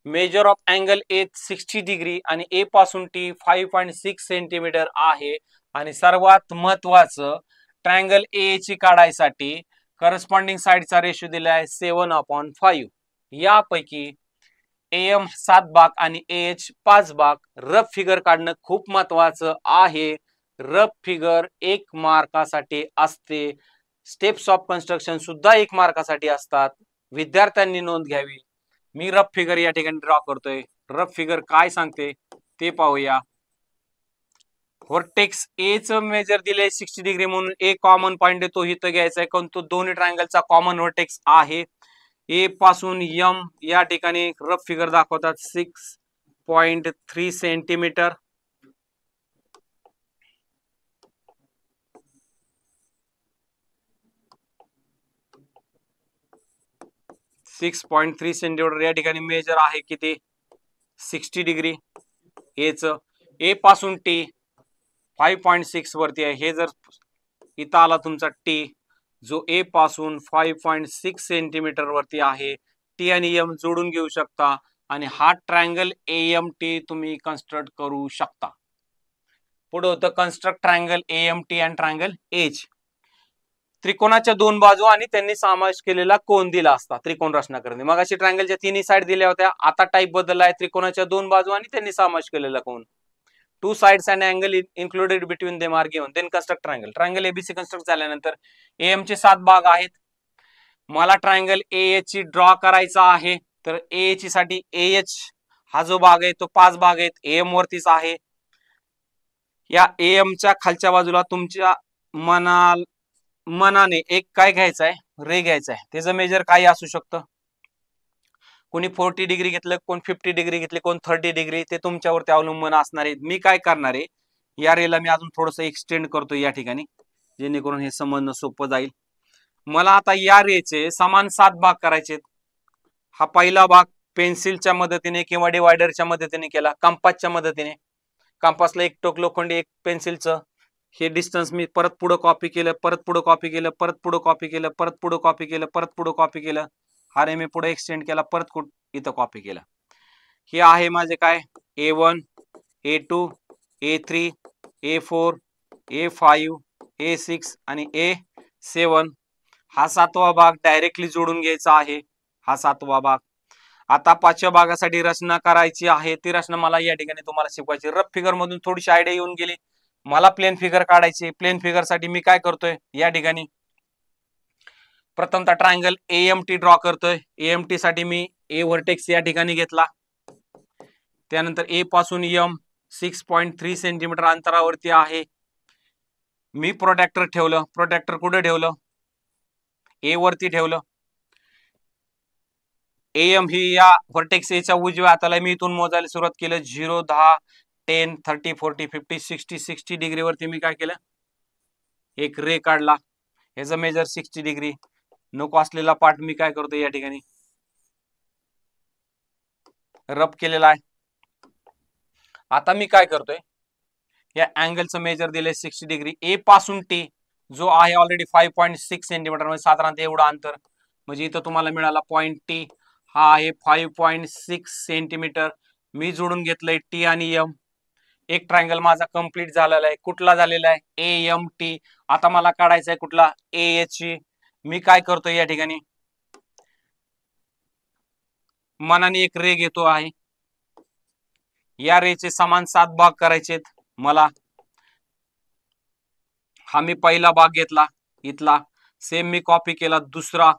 [SPEAKER 1] measure of angle A 60 degree आणि ए पासून T 5.6 सेंटीमीटर आहे. आणि सर्वात महत्वाचं, ट्रायंगल ए ची काढायसाठी करस्पॉन्डिंग साइडचा रेशो दिलाय 7/5. यापैकी AM 7 भाग आणि AH 5 भाग. रफ फिगर काढणं खूप महत्वाचं आहे. रफ फिगर 1 मार्कासाठी असते. स्टेप्स ऑफ कन्स्ट्रक्शन सुद्धा 1 मार्कासाठी असतात. विद्यार्थ्यांनी नोंद घ्यावी. मी रफ फिगर या ठिकाणी ड्रॉ करतोय. रफ फिगर काय सांगते ते पाहूया. व्हर्टेक्स ए च मेजर दिले 60 डिग्री म्हणून एक कॉमन पॉइंट तो इथं घ्यायचा आहे, कारण तो दोन्ही ट्रायंगलचा कॉमन व्हर्टेक्स आहे. ए पासून M या ठिकाणी रफ फिगर दाखवतात 6.3 सेंटीमीटर. 6.3 सेंटीमीटर या ठिकाणी मेजर आहे किती? 60 डिग्री. ए पासून T 5.6 वरती आहे. हे जर इथं आला तुमचा T जो ए पासून 5.6 सेंटीमीटर वरती आहे. T आणि M जोडून घेऊ शकता आणि हा ट्रायंगल AMT तुम्ही कन्स्ट्रक्ट करू शकता. पुढे होतं construct triangle AMT and triangle edge. त्रिकोणाच्या दोन बाजू आणि त्यांनी समावेश केलेला कोन दिला असता त्रिकोण रचना करणे. मग अशी ट्रायंगलच्या तिन्ही साइड दिल्या होत्या. आता टाइप बदललाय, त्रिकोणाच्या दोन बाजू आणि त्यांनी समावेश केलेला कोन. Two sides and angle included between them are given. Then construct triangle. Triangle ABC construct झाल्यानंतर AM चे 7 भाग आहेत. मला ट्रायंगल AH ची ड्रॉ करायचा आहे. तर AH साठी AH हा जो भाग आहे तो 5 भाग आहेत. AM वरतीच आहे. या AM च्या खालच्या बाजूला तुमच्या मनाने एक काय घ्यायचा आहे? रे घ्यायचा आहे. त्याचं मेजर काही असू शकतं. कोणी 40 डिग्री घेतलं, कोण 50 डिग्री घेतले, कोण 30 डिग्री. ते तुमच्यावरती अवलंबून असणार आहे. मी काय करणार आहे, या रेला मी अजून थोडस एक्सटेंड करतो या ठिकाणी, जेणेकरून हे समजणं सोपं जाईल. मला आता या रेचे समान 7 भाग करायचे. हा पहिला भाग पेन्सिलच्या मदतीने किंवा डिवायडरच्या मदतीने केला, कंपासच्या मदतीने. कंपासला एक टोक लोखंडी, एक पेन्सिलचं. हे डिस्टन्स मी परत पुढे कॉपी केलं, परत पुढे कॉपी केलं, परत पुढे कॉपी केलं, परत पुढे कॉपी केलं, परत पुढे कॉपी केलं. हा रे मी पुढे एक्सटेंड केला, परत इथं कॉपी केला. हे आहे माझे काय? A1, A2, A3, A4, A5, A6 आणि A7. हा 7वा भाग डायरेक्टली जोडून घ्यायचा आहे. हा 7वा भाग. आता 5व्या भागासाठी रचना करायची आहे. ती रचना मला या ठिकाणी तुम्हाला शिकवायची. रफ फिगर मधून थोडीशी आयडिया येऊन गेली. मला प्लेन फिगर काढायची. प्लेन फिगर साठी मी काय करतोय, या ठिकाणी प्रथमतः ट्रायंगल AMT ड्रॉ करतोय. AMT साठी मी A व्हर्टेक्स या ठिकाणी घेतला. त्यानंतर A पासून M 6.3 सेंटीमीटर अंतरावरती आहे. मी प्रोट्रॅक्टर ठेवलं. प्रोट्रॅक्टर कुठे ठेवलं? A वरती ठेवलं. AM ही या व्हर्टेक्स A च्या उजव्या हाताला. मी इथून मोजायला सुरुवात केलं. 0, 10, 10, 30, 40, 50, 60 डिग्री वरती मी काय केलं, एक रे काढला. याचा मेजर 60 डिग्री. नको असलेला पार्ट मी काय करतो, या ठिकाणी रब केलेला आहे. आता मी काय करतोय, या अँगलचं मेजर दिले 60 डिग्री. ए पासून T जो आहे ऑलरेडी 5.6 सेंटीमीटर, म्हणजे साधारणतः एवढं अंतर. म्हणजे इथं तुम्हाला मिळाला पॉइंट T हा आहे 5.6 सेंटीमीटर. मी जोडून घेतलंय T आणि M. एक ट्रायंगल माझा कंप्लीट झालेला आहे. कुठला झालेला आहे? AMT. आता मला काढायचा आहे कुठला? AH. मी काय करतोय, या ठिकाणी मनाने एक रे घेतो आहे. या रेचे समान 7 भाग करायचे मला. हा मी पहिला भाग घेतला. इथला, सेम मी कॉपी केला दुसरा,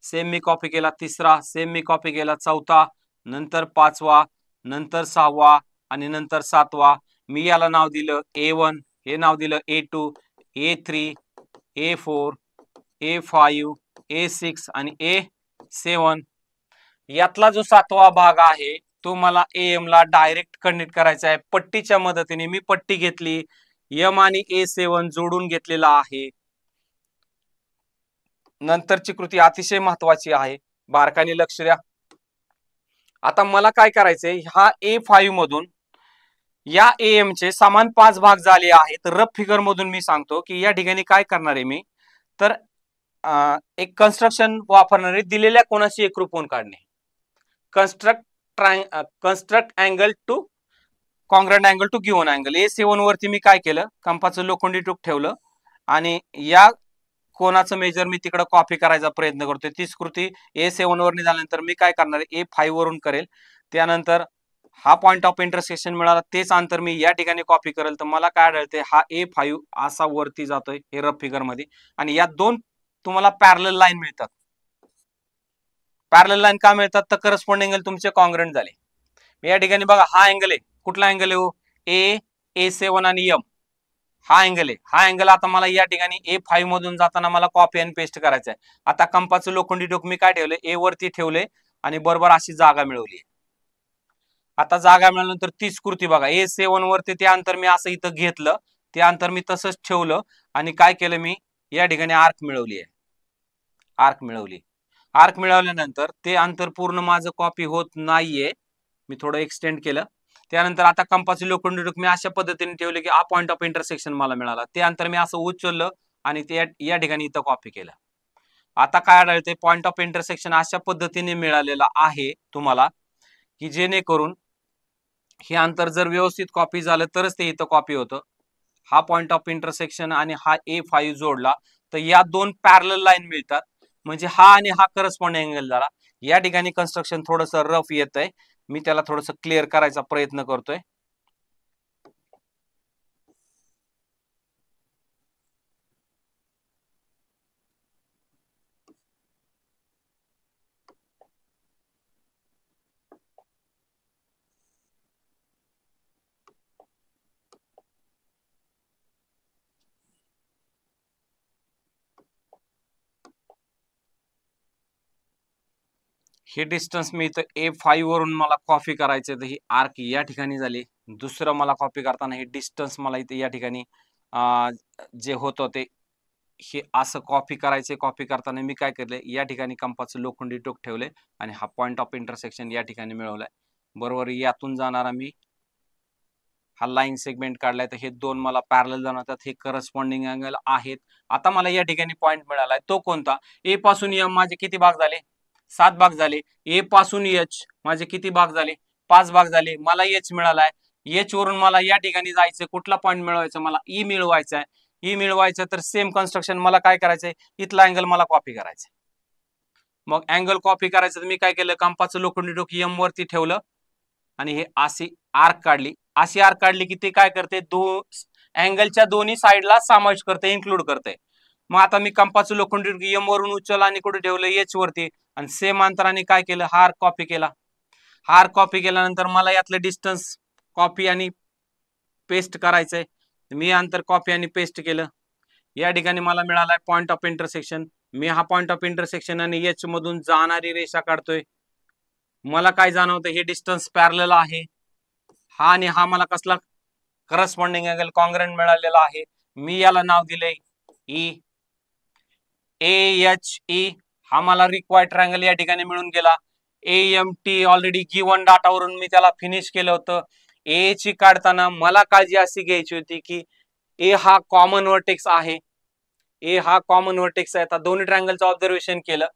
[SPEAKER 1] सेम मी कॉपी केला तिसरा, सेम मी कॉपी केला चौथा, नंतर पाचवा, नंतर सहावा आणि नंतर सातवा. मी याला नाव दिलं A1, हे नाव दिलं A2, A3, A4, A5, A6 आणि A7. यातला जो सातवा भाग आहे तो मला AM ला डायरेक्ट कनेक्ट करायचा आहे पट्टीच्या मदतीने. मी पट्टी घेतली, M आणि A7 जोडून घेतलेला आहे. नंतरची कृती अतिशय महत्वाची आहे, बारकाईने लक्ष द्या. आता मला काय करायचंय, हा A5 मधून या AM चे समान 5 भाग झाले आहेत. रफ फिगर मधून मी सांगतो की या ठिकाणी काय करणार आहे मी, तर एक कन्स्ट्रक्शन वापरणारे दिलेल्या कोणाशी एकरूप कोन काढणे. Construct angle to congruent angle to given angle. A7 वरती मी काय केलं, कंपाचं लोखंडी टोक ठेवलं आणि या कोणाचं मेजर मी तिकडे कॉपी करायचा प्रयत्न करतोय. तीच कृती A7 वर झाल्यानंतर मी काय करणार आहे, A5 वरून करेल. त्यानंतर हा पॉइंट ऑफ इंटरसेक्शन मिळाला, तेच अंतर मी या ठिकाणी कॉपी करेल. तर मला काय आढळते, हा A5 असा वरती जातोय हे रफ फिगर मध्ये आणि या दोन तुम्हाला पॅरलल लाईन मिळतात. पॅरलल लाईन का मिळतात, तर करस्पॉन्डिंग अँगल तुमचे कॉन्ग्रंट झाले. या ठिकाणी बघा हा अँगल आहे, कुठला अँगल आहे हो, A7 आणि M हा अँगल आहे. हा अँगल आता मला या ठिकाणी A5 मधून जाताना मला कॉपी आणि पेस्ट करायचा आहे. आता कंपाचं लोखंडी टोक मी काय ठेवले, A वरती ठेवले आणि बरोबर अशी जागा मिळवली. आता जागा मिळाल्यानंतर तीच कृती बघा, A7 वरती ते अंतर मी असं इथं घेतलं, ते अंतर मी तसंच ठेवलं आणि काय केलं मी या ठिकाणी आर्क मिळवली आहे. आर्क मिळवली. आर्क मिळवल्यानंतर ते अंतर पूर्ण माझं कॉपी होत नाहीये, मी थोडं एक्सटेंड केलं. त्यानंतर आता कंपाचे लोखंडी टोक मी अशा पद्धतीने ठेवले की हा पॉइंट ऑफ इंटरसेक्शन मला मिळाला. ते अंतर मी असं उचललं आणि ते या ठिकाणी इथं कॉपी केलं. आता काय आढळते, पॉइंट ऑफ इंटरसेक्शन अशा पद्धतीने मिळालेला आहे तुम्हाला की जेणेकरून हे अंतर जर व्यवस्थित कॉपी झालं तरच ते इथं कॉपी होतं. हा पॉइंट ऑफ इंटरसेक्शन आणि हा A5 जोडला तर या दोन पॅरलल लाईन मिळतात, म्हणजे हा आणि हा करस्पॉन्डिंग अँगल झाला. या ठिकाणी कन्स्ट्रक्शन थोडंसं रफ येतंय, मी त्याला थोडंसं क्लिअर करायचा प्रयत्न करतोय. हे डिस्टन्स मी इथं A5 वरून मला कॉपी करायचं, तर ही आर्क या ठिकाणी झाली. दुसरं मला कॉपी करताना हे डिस्टन्स मला इथे या ठिकाणी जे होतं ते हे असं कॉपी करायचे. कॉपी करताना मी काय केलंय, या ठिकाणी कंपाचं लोखंडी टोक ठेवले आणि हा पॉइंट ऑफ इंटरसेक्शन या ठिकाणी मिळवलाय. बरोबर यातून जाणारा मी हा लाईन सेगमेंट काढलाय, तर हे दोन मला पॅरलल जाणवतात, हे करस्पॉन्डिंग अँगल आहेत. आता मला या ठिकाणी पॉइंट मिळालाय, तो कोणता, A पासून M माझे किती भाग झाले, 7 भाग झाले. A पासून H माझे किती भाग झाले, 5 भाग झाले. मला H मिळालाय. H वरून मला या ठिकाणी जायचं, कुठला पॉइंट मिळवायचा, मला E मिळवायचा आहे. E मिळवायचं तर सेम कन्स्ट्रक्शन मला काय करायचंय, इथला अँगल मला कॉपी करायचा. मग अँगल कॉपी करायचं तर मी काय केलं, कंपाचं लोखंडी टोक M वरती ठेवलं आणि हे अशी आर्क काढली. अशी आर्क काढली की ते काय करते, अँगलच्या दोन्ही साईडला समावेश करते, इन्क्लूड करते. मग आता मी कंपाचं लोखंडी टोक M वरून उचललं आणि कुठे ठेवलं, H वरती, आणि सेम अंतराने काय केलं, हा आर्क कॉपी केला. हा आर्क कॉपी केल्यानंतर मला यातलं डिस्टन्स कॉपी आणि पेस्ट करायचंय. मी अंतर कॉपी आणि पेस्ट केलं. या ठिकाणी मला मिळालाय पॉइंट ऑफ इंटरसेक्शन. मी हा पॉइंट ऑफ इंटरसेक्शन आणि H मधून जाणारी रेषा काढतोय. मला काय जाणवतं, हे डिस्टन्स पॅरलल आहे. हा आणि हा मला कसला करस्पॉन्डिंग अँगल कॉन्ग्रंट मिळालेला आहे. मी याला नाव दिले E. AHE हा मला रिक्वायर्ड ट्रायंगल या ठिकाणी मिळून गेला. AMT ऑलरेडी गिवन डाटावरून मी त्याला फिनिश केलं होतं. A ची काढताना मला काळजी अशी घ्यायची होती की A हा कॉमन व्हर्टेक्स आहे. A हा कॉमन व्हर्टेक्स आहे. आता दोन्ही ट्रायंगलचं ऑब्झर्वेशन केलं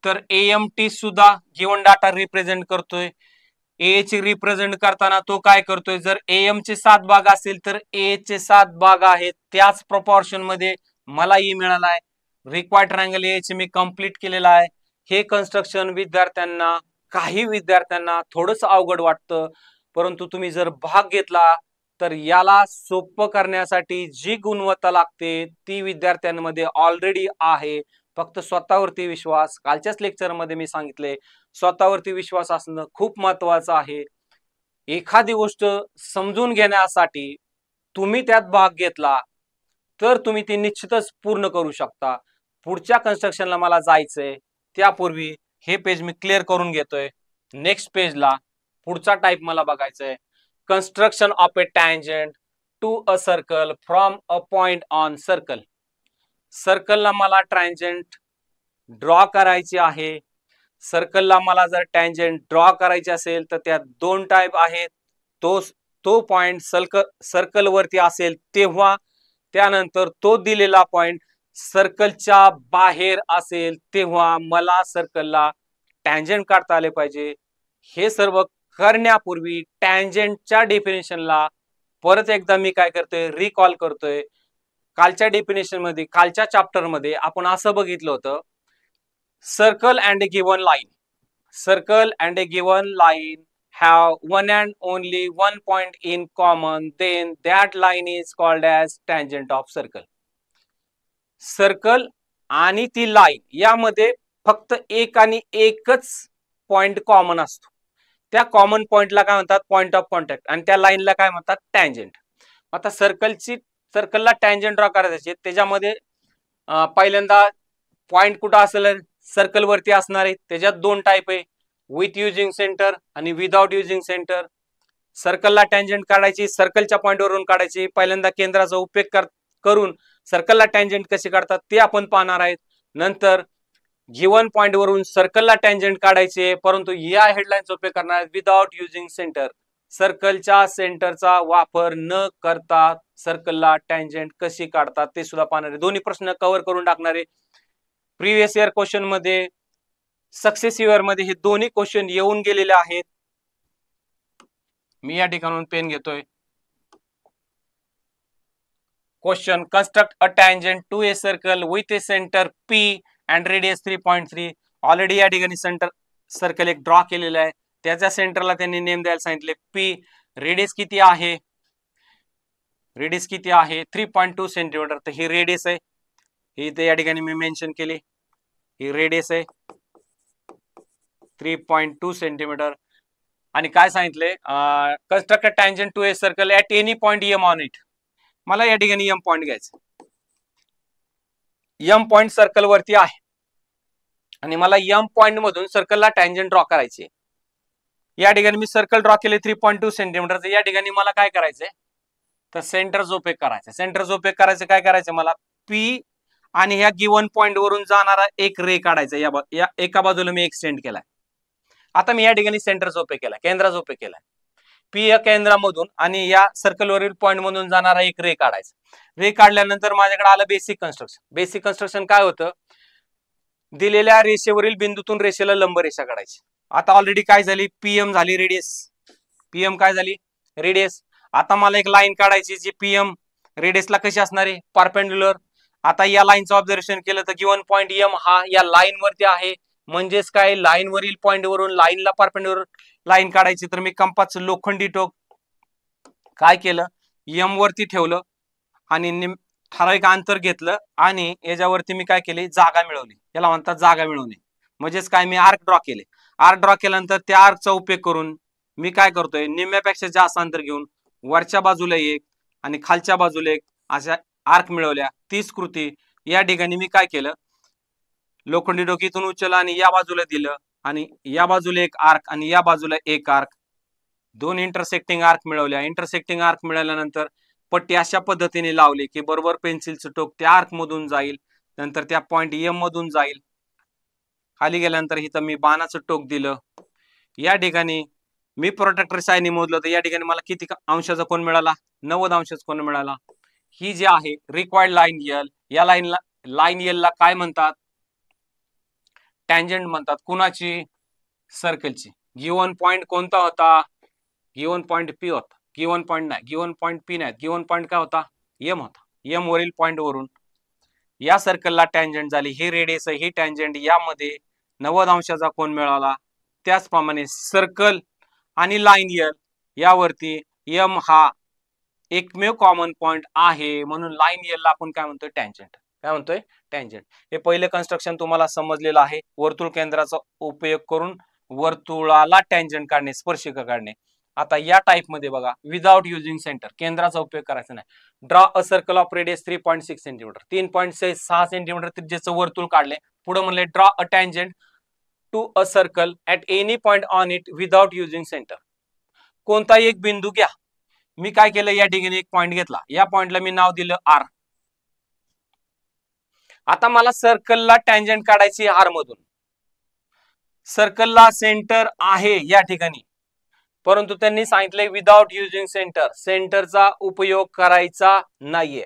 [SPEAKER 1] तर AMT सुद्धा गिवन डाटा रिप्रेझेंट करतोय. A ची रिप्रेझेंट करताना तो काय करतोय, जर AM चे 7 भाग असतील तर A चे 7 भाग आहेत, त्याच प्रपोर्शन मध्ये मला E मिळाला आहे. रिक्वायर्ड ट्रायंगल A चे मी कंप्लीट केलेला आहे. हे कन्स्ट्रक्शन काही विद्यार्थ्यांना थोडंसं अवघड वाटतं, परंतु तुम्ही जर भाग घेतला तर याला सोपं करण्यासाठी जी गुणवत्ता लागते ती विद्यार्थ्यांमध्ये ऑलरेडी आहे. फक्त स्वतःवरती विश्वास, कालच्याच लेक्चरमध्ये मी सांगितले, स्वतःवरती विश्वास असणं खूप महत्वाचं आहे. एखादी गोष्ट समजून घेण्यासाठी तुम्ही त्यात भाग घेतला तर तुम्ही ती निश्चितच पूर्ण करू शकता. पुढच्या कन्स्ट्रक्शनला मला जायचंय, त्यापूर्वी हे पेज मी क्लिअर करून घेतोय. नेक्स्ट पेजला पुढचा टाइप मला बघायचंय. Construction of a tangent to a circle from a point on circle. सर्कलला मला टँजंट ड्रॉ करायची आहे. सर्कलला मला जर टँजंट ड्रॉ करायची असेल तर त्यात दोन टाइप आहेत. तो पॉइंट सर्कल वरती असेल तेव्हा, त्यानंतर तो दिलेला पॉइंट सर्कलच्या बाहेर असेल तेव्हा मला सर्कलला टँजंट काढता आले पाहिजे. हे सर्व करण्यापूर्वी टँजंटच्या डेफिनेशनला परत एकदा मी काय करतोय, रिकॉल करतोय. कालच्या डेफिनेशन मध्ये, कालच्या चॅप्टर मध्ये आपण असं बघितलं होतं, circle and A given line. Circle and a given line have one and only one point in common, then that line is called as tangent of circle. Circle आणि ती लाईन यामध्ये फक्त एक आणि एकच पॉइंट कॉमन असतो. त्या कॉमन पॉइंटला काय म्हणतात, पॉइंट ऑफ कॉन्टॅक्ट, आणि त्या लाईनला काय म्हणतात, टँजंट. आता सर्कलला टँजंट ड्रॉ करायचे, त्याच्यामध्ये पहिल्यांदा पॉइंट कुठं असेल, सर्कल वरती असणार आहे. त्याच्यात दोन टाइप आहे, विथ युजिंग सेंटर आणि विदाउट युजिंग सेंटर. सर्कलला टँजंट काढायची सर्कलच्या पॉइंट वरून काढायची. पहिल्यांदा केंद्राचा उपयोग करून सर्कलला टँजंट कसे काढतात ते आपण पाहणार आहेत. नंतर गिवन पॉइंट वरून सर्कलला टँजंट काढायचे, परंतु या हेडलाईनचा उपयोग करणार विदाउट युजिंग सेंटर. सर्कलच्या सेंटरचा वापर न करता सर्कलला टँजंट कशी काढतात ते सुद्धा पाहणार आहे. दोन्ही प्रश्न कव्हर करून टाकणारे. प्रिव्हियस इयर क्वेश्चन मध्ये, सक्सेसिव्ह इयर मध्ये हे दोन्ही क्वेश्चन येऊन गेलेले आहेत. मी या ठिकाणून पेन घेतोय. Question, construct a tangent to a circle with a centre P and radius 3.3. Already या ठिकाणी सर्कल एक ड्रॉ केलेला आहे. त्याच्या सेंटरला त्यांनी नेम द्यायला सांगितले P. रेडियस किती आहे, 3.2 सेंटीमीटर. तर ही रेडियस आहे, ही इथे या ठिकाणी मी मेन्शन केली. ही रेडियस आहे 3.2 सेंटीमीटर. आणि काय सांगितले, construct a tangent to a circle at any point M on it. मला या ठिकाणी M पॉइंट घ्यायचं. M पॉइंट सर्कल वरती आहे आणि मला M पॉइंट मधून सर्कलला टँजंट ड्रॉ करायचे. या ठिकाणी मी सर्कल ड्रॉ केले 3.2 सेंटीमीटर. या ठिकाणी मला काय करायचंय, तर सेंटरचा उपयोग करायचा. सेंटरचा उपयोग करायचं, काय करायचं, मला P आणि ह्या गिवन पॉइंट वरून जाणारा एक रे काढायचा. या एका बाजूला मी एक्सटेंड केलाय. आता मी या ठिकाणी सेंटरचा उपयोग केला, केंद्राचा उपयोग केलाय. P या केंद्रामधून आणि या सर्कलवरील पॉइंट मधून जाणारा एक रे काढायचा. रे काढल्यानंतर माझ्याकडे आलं बेसिक कन्स्ट्रक्शन. बेसिक कन्स्ट्रक्शन काय होतं, दिलेल्या रेषेवरील बिंदूतून रेषेला लंब रेषा काढायची. आता ऑलरेडी काय झाली, PM झाली रेडियस. PM काय झाली, रेडियस. आता मला एक लाईन काढायची जी PM रेडियसला कशी असणार आहे, परपेंडिक्युलर. आता या लाईनचं ऑब्झर्वेशन केलं तर गिवन पॉइंट M हा या लाईन वरती आहे. म्हणजेच काय, लाईन वरील पॉइंट वरून लाईनला परपेंडिक्युलर लाईन काढायची. तर मी कंपासचं लोखंडी टोक काय केलं, M वरती ठेवलं आणि ठराविक अंतर घेतलं आणि याच्यावरती मी काय केले, जागा मिळवली. याला म्हणतात जागा मिळवणे. म्हणजेच काय, मी आर्क ड्रॉ केले. आर्क ड्रॉ केल्यानंतर त्या आर्कचा उपयोग करून मी काय करतोय, निम्म्यापेक्षा जास्त अंतर घेऊन वरच्या बाजूला एक आणि खालच्या बाजूला एक अशा आर्क मिळवल्या. 30 कृती. या ठिकाणी मी काय केलं, लोखंडी डोकीतून उचललं आणि या बाजूला दिलं आणि या बाजूला एक आर्क आणि या बाजूला एक आर्क, दोन इंटरसेक्टिंग आर्क मिळवल्या. इंटरसेक्टिंग आर्क मिळाल्यानंतर पट्टी अशा पद्धतीने लावली की बरोबर पेन्सिलचं टोक त्या आर्क मधून जाईल, नंतर त्या पॉइंट M मधून जाईल. खाली गेल्यानंतर इथं मी बाणाचं टोक दिलं. या ठिकाणी मी प्रोट्रॅक्टर सायनी मोजलं तर या ठिकाणी मला किती अंशाचा कोन मिळाला, 90 अंशाचा कोन मिळाला. ही जी आहे रिक्वायर्ड लाईन L, या लाईन L ला काय म्हणतात, टँजंट म्हणतात. कुणाची, सर्कलची. गिवन पॉइंट कोणता होता, गिवन पॉइंट P होता. गिवन पॉइंट नाही, गिवन पॉइंट P नाही, गिवन पॉइंट काय होता, M होता. M वरील पॉइंट वरून या सर्कलला टँजंट झाली. ही रेडियस आहे, ही टँजंट, यामध्ये 90 अंशाचा कोन मिळाला. त्याचप्रमाणे सर्कल आणि लाईन L यावरती M हा एकमेव कॉमन पॉइंट आहे, म्हणून लाईन एल ला आपण काय म्हणतोय, टँजंट. काय म्हणतोय, टँजंट. हे पहिले कन्स्ट्रक्शन तुम्हाला समजलेलं आहे. वर्तुळ केंद्राचा उपयोग करून वर्तुळाला टँजंट काढणे, स्पर्शिका काढणे. आता या टाइप मध्ये बघा, विदाउट युजिंग सेंटर, केंद्राचा उपयोग करायचा नाही. Draw a circle of radius 3.6 centimetre, 3.6 centimetre त्रिज्येचं वर्तुळ काढले. पुढे म्हणले draw a tangent to a circle at any point on it without using centre. कोणताही एक बिंदू घ्या. मी काय केलं, या ठिकाणी एक पॉइंट घेतला, या पॉइंटला मी नाव दिलं आर. आता मला सर्कलला टँजंट काढायची आर मधून. सर्कलला सेंटर आहे या ठिकाणी, परंतु त्यांनी सांगितलंय विदाउट युजिंग सेंटर, सेंटरचा उपयोग करायचा नाहीये.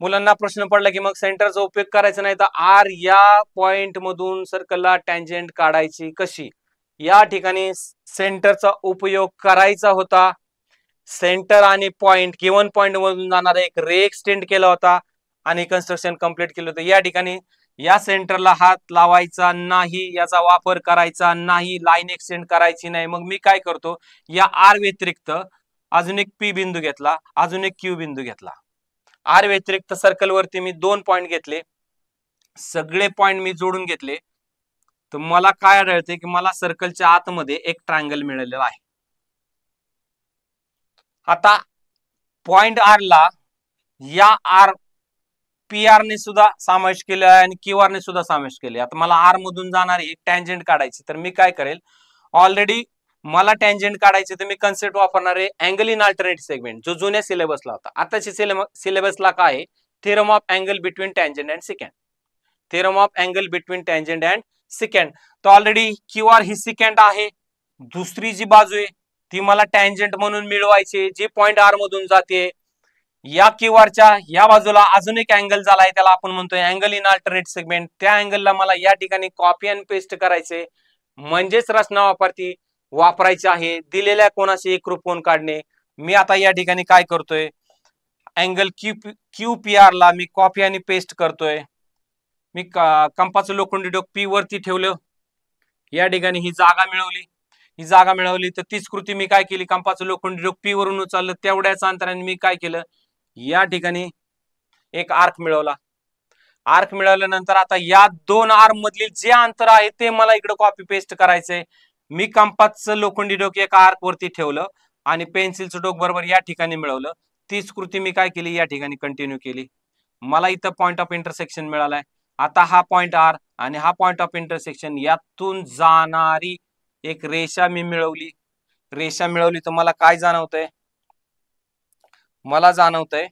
[SPEAKER 1] मुलांना प्रश्न पडला की मग सेंटरचा उपयोग करायचा नाही तर आर या पॉइंट मधून सर्कलला टँजंट काढायची कशी. या ठिकाणी सेंटरचा उपयोग करायचा होता. सेंटर आणि पॉइंट, गिवन पॉइंट मधून जाणारा एक रे एक्सटेंड केला होता आणि कन्स्ट्रक्शन कंप्लीट केलं होतं. या ठिकाणी या सेंटरला हात लावायचा नाही, याचा वापर करायचा नाही, लाईन एक्सटेंड करायची नाही. मग मी काय करतो, या आर व्यतिरिक्त अजून एक पी बिंदू घेतला, अजून एक क्यू बिंदू घेतला. आर व्यतिरिक्त सर्कल वरती मी 2 पॉइंट घेतले, सगळे पॉइंट मी जोडून घेतले. तर मला काय आढळते की मला सर्कलच्या आतमध्ये एक ट्रायंगल मिळालेला आहे. आता पॉइंट आर ला या आर पी आर ने सुद्धा समावेश केले आणि क्यू आर ने सुद्धा समावेश केले. आता मला आर मधून जाणारी एक टँजंट काढायची, तर मी काय करेल, ऑलरेडी मला टँजंट काढायचे तर मी कन्सेप्ट वापरणार आहे अँगल इन अल्टरनेट सेगमेंट, जो जुन्या सिलेबसला होता. आताच्या सिलेबसला काय आहे, theorem of angle between tangent and secant. Theorem of angle between tangent and secant. तर ऑलरेडी क्यू आर ही सिकँड आहे, दुसरी जी बाजू आहे ती मला टँजंट म्हणून मिळवायची, जी पॉइंट आर मधून जाते. या क्यू आरच्या या बाजूला अजून एक अँगल झालाय, त्याला आपण म्हणतोय अँगल इन अल्टरनेट सेगमेंट. त्या अँगलला मला या ठिकाणी कॉपी अँड पेस्ट करायचे, म्हणजेच रचना वापरायची आहे. दिलेल्या कोणाशी एकरूप कोन काढणे. मी आता या ठिकाणी काय करतोय, अँगल क्यू पी आर ला मी कॉपी आणि पेस्ट करतोय. मी कंपाचं लोखंडी डोक पी वरती ठेवलं, या ठिकाणी ही जागा मिळवली. तर तीच कृती मी काय केली, कंपाचं लोखंडी डोक पी वरून उचललं, तेवढ्याच अंतराने मी काय केलं, या ठिकाणी एक आर्क मिळवला. आर्क मिळवल्यानंतर आता या 2 आर्म मधली जे अंतर आहे ते मला इकडे कॉपी पेस्ट करायचंय. मी कंपासचं लोखंडी डोक एका आर्क वरती ठेवलं आणि पेन्सिलचं डोक बरोबर या ठिकाणी मिळवलं. तीच कृती मी काय केली, या ठिकाणी कंटिन्यू केली. मला इथं पॉइंट ऑफ इंटरसेक्शन मिळालाय. आता हा पॉइंट आर आणि हा पॉइंट ऑफ इंटरसेक्शन, यातून जाणारी एक रेषा मी मिळवली. तर मला काय जाणवतंय, मला जाणवतंय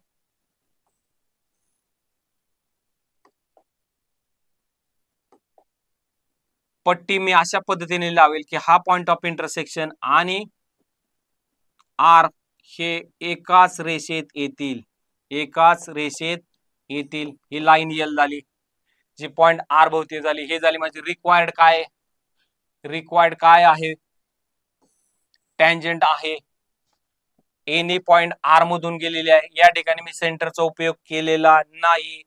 [SPEAKER 1] पट्टी मी अशा पद्धतीने लावेल की हा पॉइंट ऑफ इंटरसेक्शन आणि आर हे एकाच रेषेत येतील, ही लाईन एल झाली, जी पॉइंट आर भोवती झाली. हे झाली माझी रिक्वायर्ड काय आहे, टँजंट आहे, एनी पॉइंट आर मधून गेलेली आहे. या ठिकाणी मी सेंटरचा उपयोग केलेला नाही.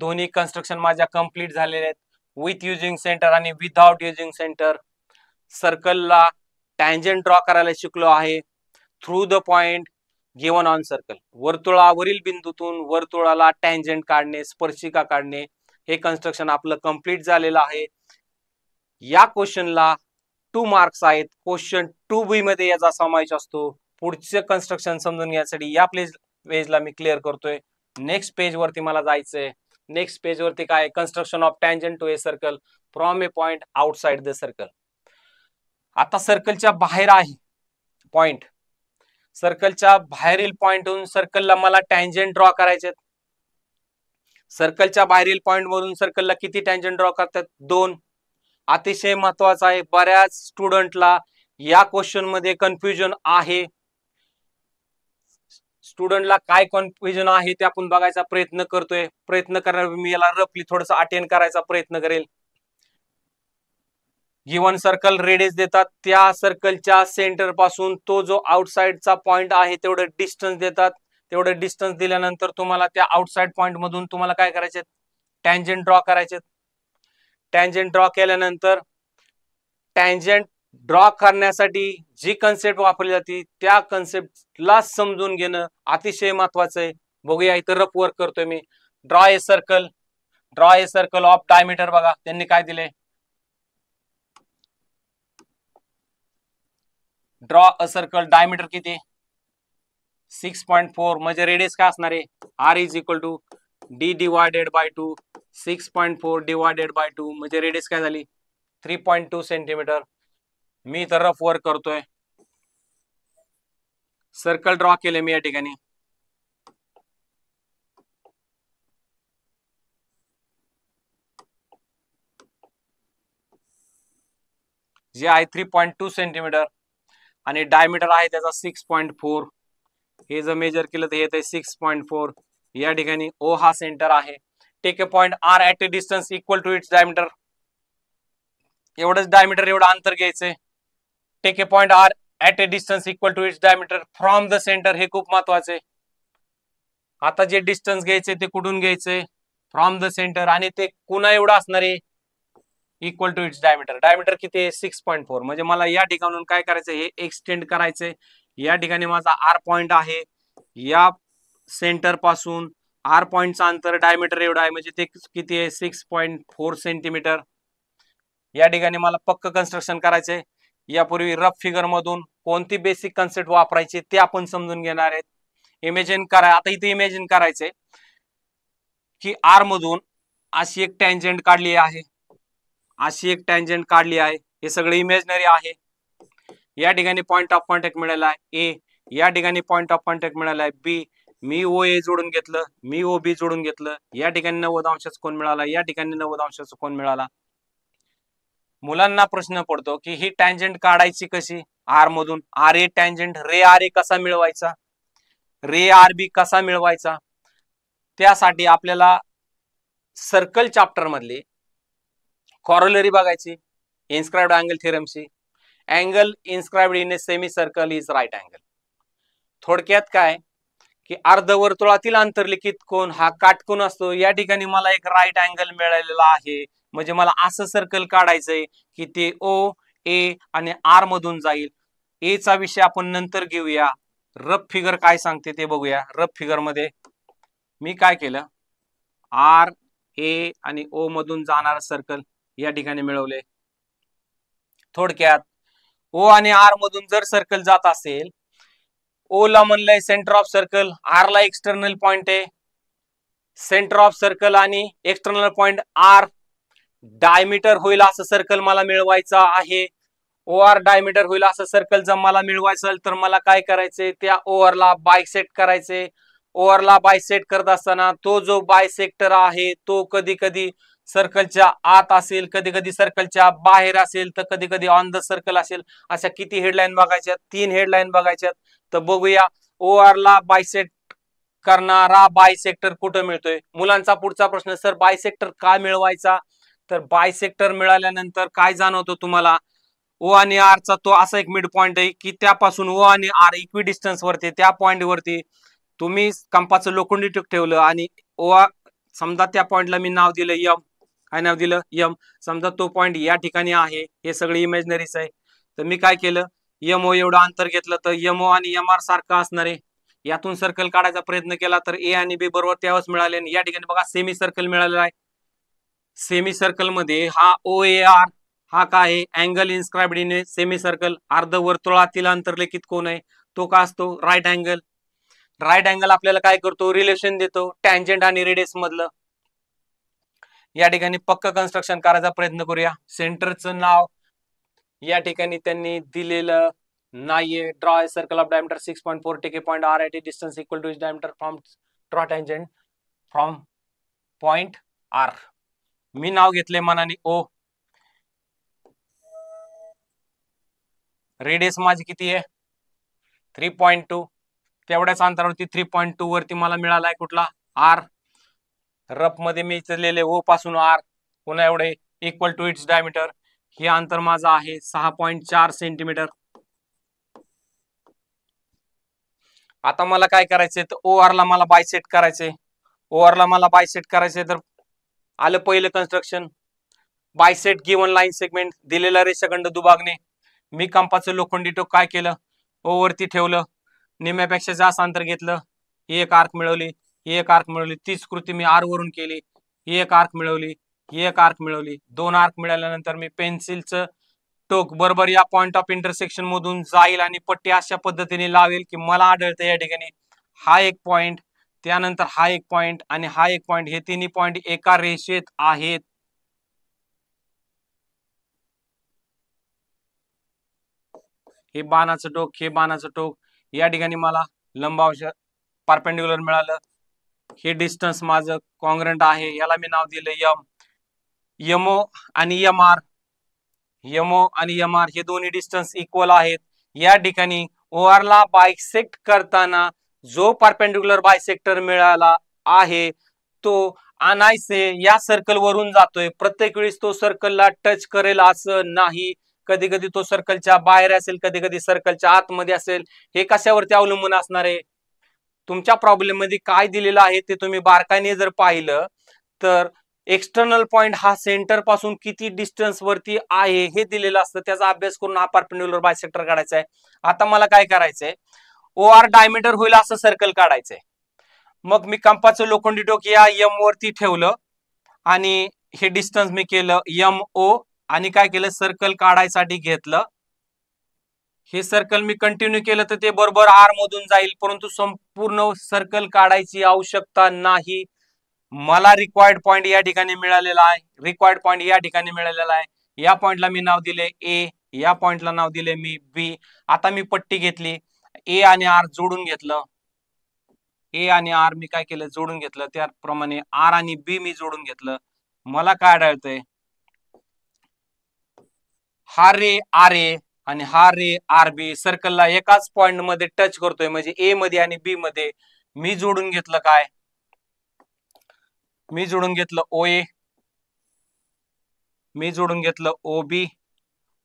[SPEAKER 1] दोन्ही कन्स्ट्रक्शन माझ्या कंप्लीट झालेले आहेत, विथ युजिंग सेंटर आणि विदाउट युजिंग सेंटर. सर्कलला टँजंट ड्रॉ करायला शिकलो आहे through the point given on circle. वर्तुळावरील बिंदूतून वर्तुळाला टँजंट काढणे, स्पर्शिका काढणे, हे कन्स्ट्रक्शन आपलं कंप्लीट झालेलं आहे. या क्वेश्चनला 2 मार्क्स आहेत. क्वेश्चन 2B मध्ये याचा समावेश असतो. पुढचे कन्स्ट्रक्शन समजून घ्यायसाठी या पेजला मी क्लिअर करतोय. नेक्स्ट पेज वरती मला जायचंय. नेक्स्ट पेज वरती काय, construction of tangent to a circle from a point outside the circle. आता सर्कलच्या बाहेर आहे पॉइंट, सर्कलच्या बाहेरील पॉइंटहून सर्कलला मला टँजंट ड्रॉ करायचे. सर्कलच्या बाहेरील पॉइंट मधून सर्कलला किती टँजंट ड्रॉ करतात, 2. अतिशय महत्वाचं आहे, बऱ्याच स्टुडंटला या क्वेश्चन मध्ये कन्फ्युजन आहे. स्टुडंटला काय कन्फ्युजन आहे ते आपण बघायचा प्रयत्न करणार. मी याला रफली थोडस अटेंड करायचा प्रयत्न करेल. गिवन सर्कल रेडियस देतात, त्या सर्कलच्या सेंटर पासून तो जो आउटसाइडचा पॉइंट आहे तेवढं डिस्टन्स देतात. तेवढं डिस्टन्स दिल्यानंतर तुम्हाला त्या आउटसाइड पॉइंट मधून तुम्हाला काय करायचे, टँजंट ड्रॉ करायचे. टँजंट ड्रॉ केल्यानंतर टँजंट ड्रॉ करण्यासाठी जी कन्सेप्ट वापरली जाते त्या कन्सेप्टला समजून घेणं अतिशय महत्वाचं आहे. बघूया इथं रफ वर्क करतोय मी. Draw a circle of diameter. बघा त्यांनी काय दिले, ड्रॉ अ सर्कल, डायमीटर किती 6.4, म्हणजे रेडियस काय असणार आहे, r is equal to d divided by 2, 6.4 divided by 2, म्हणजे रेडियस काय झाली 3.2 सेंटीमीटर. मी तर रफ वर्क करतोय. सर्कल ड्रॉ केले मी या ठिकाणी. जे आहे 3.2 सेंटीमीटर आणि डायमीटर आहे त्याचा 6.4. हे जर मेजर केलं तर येत आहे 6.4. या ठिकाणी ओ हा सेंटर आहे. Take a point R at a distance equal to its diameter. एवढंच डायमीटर, एवढं अंतर घ्यायचंय. Take a point R at a distance equal to its diameter from the centre. हे खूप महत्वाचं आहे. आता जे डिस्टन्स घ्यायचे ते कुठून घ्यायचंय, फ्रॉम द सेंटर, आणि ते कुणा एवढं असणार आहे equal to its diameter. Diameter किती आहे 6.4. म्हणजे मला या ठिकाणून काय करायचं, हे एक्सटेंड करायचंय. या ठिकाणी माझा आर पॉइंट आहे. या सेंटर पासून आर पॉइंटचं अंतर डायमीटर एवढं आहे, म्हणजे ते किती आहे 6.4 सेंटीमीटर. या ठिकाणी मला पक्क कन्स्ट्रक्शन करायचंय. यापूर्वी रफ फिगर मधून कोणती बेसिक कन्सेप्ट वापरायची ते आपण समजून घेणार आहेत. इमेजिन करा, आता इथे इमेजिन करायचंय की आर मधून अशी एक टँजंट काढली आहे, अशी एक टँजंट काढली आहे. हे सगळे इमेजनरी आहे. या ठिकाणी पॉइंट ऑफ कॉन्टॅक्ट मिळाला आहे ए, या ठिकाणी पॉइंट ऑफ कॉन्टॅक्ट मिळाला आहे बी. मी ओ ए जोडून घेतलं, मी ओ बी जोडून घेतलं. या ठिकाणी 90 अंशाचा कोन मिळाला, या ठिकाणी 90 अंशाचा कोन मिळाला. मुलांना प्रश्न पडतो की ही टँजंट काढायची कशी आर मधून. R A tangent ray R A कसा मिळवायचा, रे आर बी कसा मिळवायचा. त्यासाठी आपल्याला सर्कल चॅप्टर मधली कॉरोलरी बघायची, इन्स्क्राइब्ड अँगल थेरमची. Angle inscribed in a semicircle is right angle. थोडक्यात काय की अर्धवर्तुळातील आंतरलिखित कोन हा काटकोन असतो. या ठिकाणी मला एक राईट अँगल मिळालेला आहे, म्हणजे मला असं सर्कल काढायचंय की ते ओ ए आणि आर मधून जाईल. ए चा विषय आपण नंतर घेऊया. रफ फिगर काय सांगते ते बघूया. रफ फिगर मध्ये मी काय केलं, आर ए आणि ओ मधून जाणार सर्कल या ठिकाणी मिळवले. थोडक्यात ओ आणि आर मधून जर सर्कल जात असेल, ओ ला म्हणलंय सेंटर ऑफ सर्कल, आर ला एक्सटर्नल पॉइंट आहे. सेंटर ऑफ सर्कल आणि एक्सटर्नल पॉइंट आर डायमीटर होईल असं सर्कल मला मिळवायचं आहे. ओ आर डायमीटर होईल असं सर्कल जर मला मिळवायचं असेल तर मला काय करायचंय, त्या ओआर ला बायसेक्ट करायचे. ओआर ला बायसेक्ट करत असताना तो जो बायसेक्टर आहे तो कधी कधी सर्कलच्या आत असेल, कधी कधी सर्कलच्या बाहेर असेल, तर कधी कधी ऑन द सर्कल असेल. अशा किती हेडलाईन बघायच्यात, 3 हेडलाईन बघायच्यात. तर बघूया ओआर ला बायसेक्ट करणारा बायसेक्टर कुठं मिळतोय. मुलांचा पुढचा प्रश्न, सर बायसेक्टर का मिळवायचा. तर बायसेक्टर मिळाल्यानंतर काय जाणवतो तुम्हाला, ओ आणि आर चा तो असा एक मिड पॉइंट आहे की त्यापासून ओ आणि आर इक्वी डिस्टन्स वरती, त्या पॉइंट वरती तुम्ही कंपाचं लोखंडी टूक ठेवलं आणि ओ समजा त्या पॉइंटला मी नाव दिलं यम. काय नाव दिलं, यम. समजा तो पॉइंट या ठिकाणी आहे, हे सगळे इमेजनरीच आहे. तर मी काय केलं, यम ओ एवढं अंतर घेतलं, तर यम ओ आणि एम आर सारखं असणार आहे. यातून सर्कल काढायचा प्रयत्न केला तर ए आणि बी बरोबर त्यावेळेस मिळाले. या ठिकाणी बघा सेमी सर्कल मिळालेला आहे. सेमी सर्कल मध्ये हा ओ ए आर हा काय आहे, angle inscribed in semicircle, अर्धवर्तुळातील आंतरलिखित कोन आहे. तो का असतो, राईट अँगल. राईट अँगल आपल्याला काय करतो, रिलेशन देतो टँजंट आणि रेडियस मधलं. या ठिकाणी पक्क कन्स्ट्रक्शन करायचा प्रयत्न करूया. सेंटरचं नाव या ठिकाणी त्यांनी दिलेलं नाहीये. Draw a circle of diameter 6.4, take a point R at a distance equal to its diameter from draw tangent from point R. मी नाव घेतले मनाने ओ. रेडियस माझी किती आहे 3.2. तेवढ्याच अंतरावरती 3.2 वरती मला मिळाला आहे कुठला, आर. रफ मध्ये मी लिहिले ओ पासून आर पुन्हा एवढे इक्वल टू इट्स डायमीटर. हे अंतर माझं आहे 6.4 सेंटीमीटर. आता मला काय करायचंय, तर ओ आर ला मला बायसेट करायचंय. ओ आर ला मला बायसेट करायचंय, तर आलं पहिलं कन्स्ट्रक्शन. बायसेट गिवन लाईन सेगमेंट, दिलेला रेषाखंड दुभागणे. मी कंपाचं लोखंडी टोक काय केलं, ओ वरती ठेवलं, निम्म्यापेक्षा जास्त अंतर घेतलं, ही एक आर्क मिळवली, ही एक आर्क मिळवली, तीच कृती मी आर वरून केली, ही एक आर्क मिळवली, ही एक आर्क मिळवली, 2 आर्क मिळाल्यानंतर मी पेन्सिलचं टोक बरोबर या पॉइंट ऑफ इंटरसेक्शन मधून जाईल आणि पट्टी अशा पद्धतीने लावेल की मला आढळतं या ठिकाणी हा एक पॉइंट, त्यानंतर हा एक पॉइंट आणि हा एक पॉइंट, हे तिन्ही पॉइंट एका रेषेत आहेत. हे बाणाचं टोक, हे बाणाचं टोक, या ठिकाणी मला लंबांश परपेंडिक्युलर मिळालं. हे डिस्टन्स माझं कॉन्ग्रंट आहे, याला मी नाव दिलं एम. यमओ आणि एम आर, यमओ आणि एम आर हे दोन्ही डिस्टन्स इक्वल आहेत. या ठिकाणी ओ आर ला बायसेक्ट करताना जो परपेंडिक्युलर बायसेक्टर मिळाला आहे तो अनायसे या सर्कल वरून जातोय. प्रत्येक वेळेस तो सर्कलला टच करेल असं नाही, कधी कधी तो सर्कलच्या बाहेर असेल, कधी कधी सर्कलच्या आतमध्ये असेल. हे कशावरती अवलंबून असणार आहे, तुमच्या प्रॉब्लेम मध्ये काय दिलेलं आहे ते तुम्ही बारकाईने जर पाहिलं तर एक्सटर्नल पॉइंट हा सेंटर पासून किती डिस्टन्स वरती आहे हे दिलेलं असतं. त्याचा अभ्यास करून हा परपेंडिक्युलर बायसेक्टर काढायचा आहे. आता मला काय करायचंय, ओ आर डायमीटर होईल असं सर्कल काढायचंय. मग मी कंपाचं लोखंडी टोक या एम वरती ठेवलं आणि हे डिस्टन्स मी केलं एम ओ आणि काय केलं, सर्कल काढायसाठी घेतलं. हे सर्कल मी कंटिन्यू केलं तर ते बरोबर आर मधून जाईल, परंतु संपूर्ण सर्कल काढायची आवश्यकता नाही. मला रिक्वायर्ड पॉइंट या ठिकाणी मिळालेला आहे, रिक्वायर्ड पॉइंट या ठिकाणी मिळालेला आहे. या पॉइंटला मी नाव दिले ए, या पॉइंटला नाव दिले मी बी. आता मी पट्टी घेतली, ए आणि आर जोडून घेतलं, ए आणि आर मी काय केलं, जोडून घेतलं. त्याप्रमाणे आर आणि बी मी जोडून घेतलं. मला काय आढळतंय, हा रे आर ए आणि हा रे आर बी सर्कलला एकाच पॉइंट मध्ये टच करतोय, म्हणजे ए मध्ये आणि बी मध्ये. मी जोडून घेतलं काय, मी जोडून घेतलं ओ ए, मी जोडून घेतलं ओबी,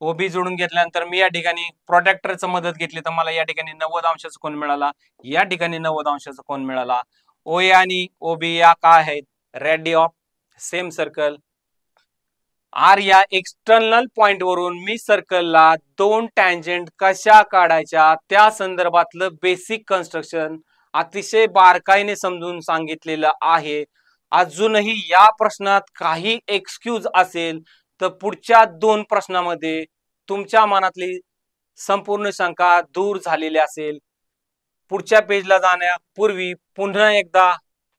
[SPEAKER 1] ओबी जोडून घेतल्यानंतर मी या ठिकाणी प्रोटेक्टरची मदत घेतली तर मला या ठिकाणी 90 अंशाचा कोन मिळाला, या ठिकाणी 90 अंशाचा कोन मिळाला. ओ ए आणि ओबी या काय आहेत, radii of same circle. R या एक्सटर्नल पॉइंट वरून मी सर्कलला 2 टँजेंट कशा काढायच्या त्या संदर्भातलं बेसिक कन्स्ट्रक्शन अतिशय बारकाईने समजून सांगितलेलं आहे. अजूनही या प्रश्नात काही एक्सक्यूज असेल तर पुढच्या 2 प्रश्नामध्ये तुमच्या मनातली संपूर्ण शंका दूर झालेली असेल. पुढच्या पेजला जाण्यापूर्वी पुन्हा एकदा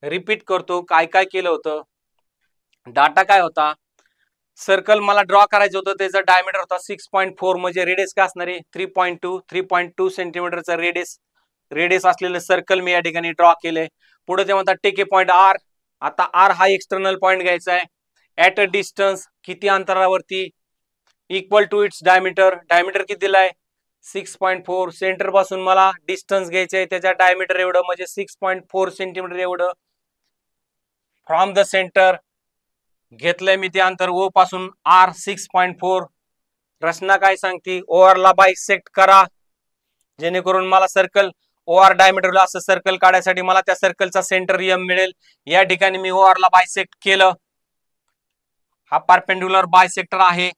[SPEAKER 1] रिपीट करतो काय काय केलं होतं. डाटा काय होता, सर्कल मला ड्रॉ करायचं होतं, त्याचा डायमीटर होता 6.4, म्हणजे रेडियस काय असणार आहे 3.2 सेंटीमीटरचा रेडियस असलेलं सर्कल मी या ठिकाणी ड्रॉ केले. पुढे ते म्हणतात टेक ए पॉइंट आर. आता आर हा एक्सटर्नल पॉइंट घ्यायचा आहे ऍट अ डिस्टन्स, किती अंतरावरती, equal to its diameter. Diameter किती दिलाय 6.4. सेंटर पासून मला डिस्टन्स घ्यायचं आहे, त्याच्या डायमीटर एवढं म्हणजे 6.4 सेंटीमीटर एवढं. फ्रॉम द सेंटर घेतलंय मी ते अंतर ओ पासून आर 6.4. रचना काय सांगते, ओ आर ला बायसेक्ट करा, जेणेकरून मला सर्कल ओ आर डायमीटरला असं सर्कल काढायसाठी मला त्या सर्कलचा सेंटर एम मिळेल. या ठिकाणी मी ओ आर ला बायसेक्ट केलं, हा परपेंडिक्युलर बायसेक्टर आहे,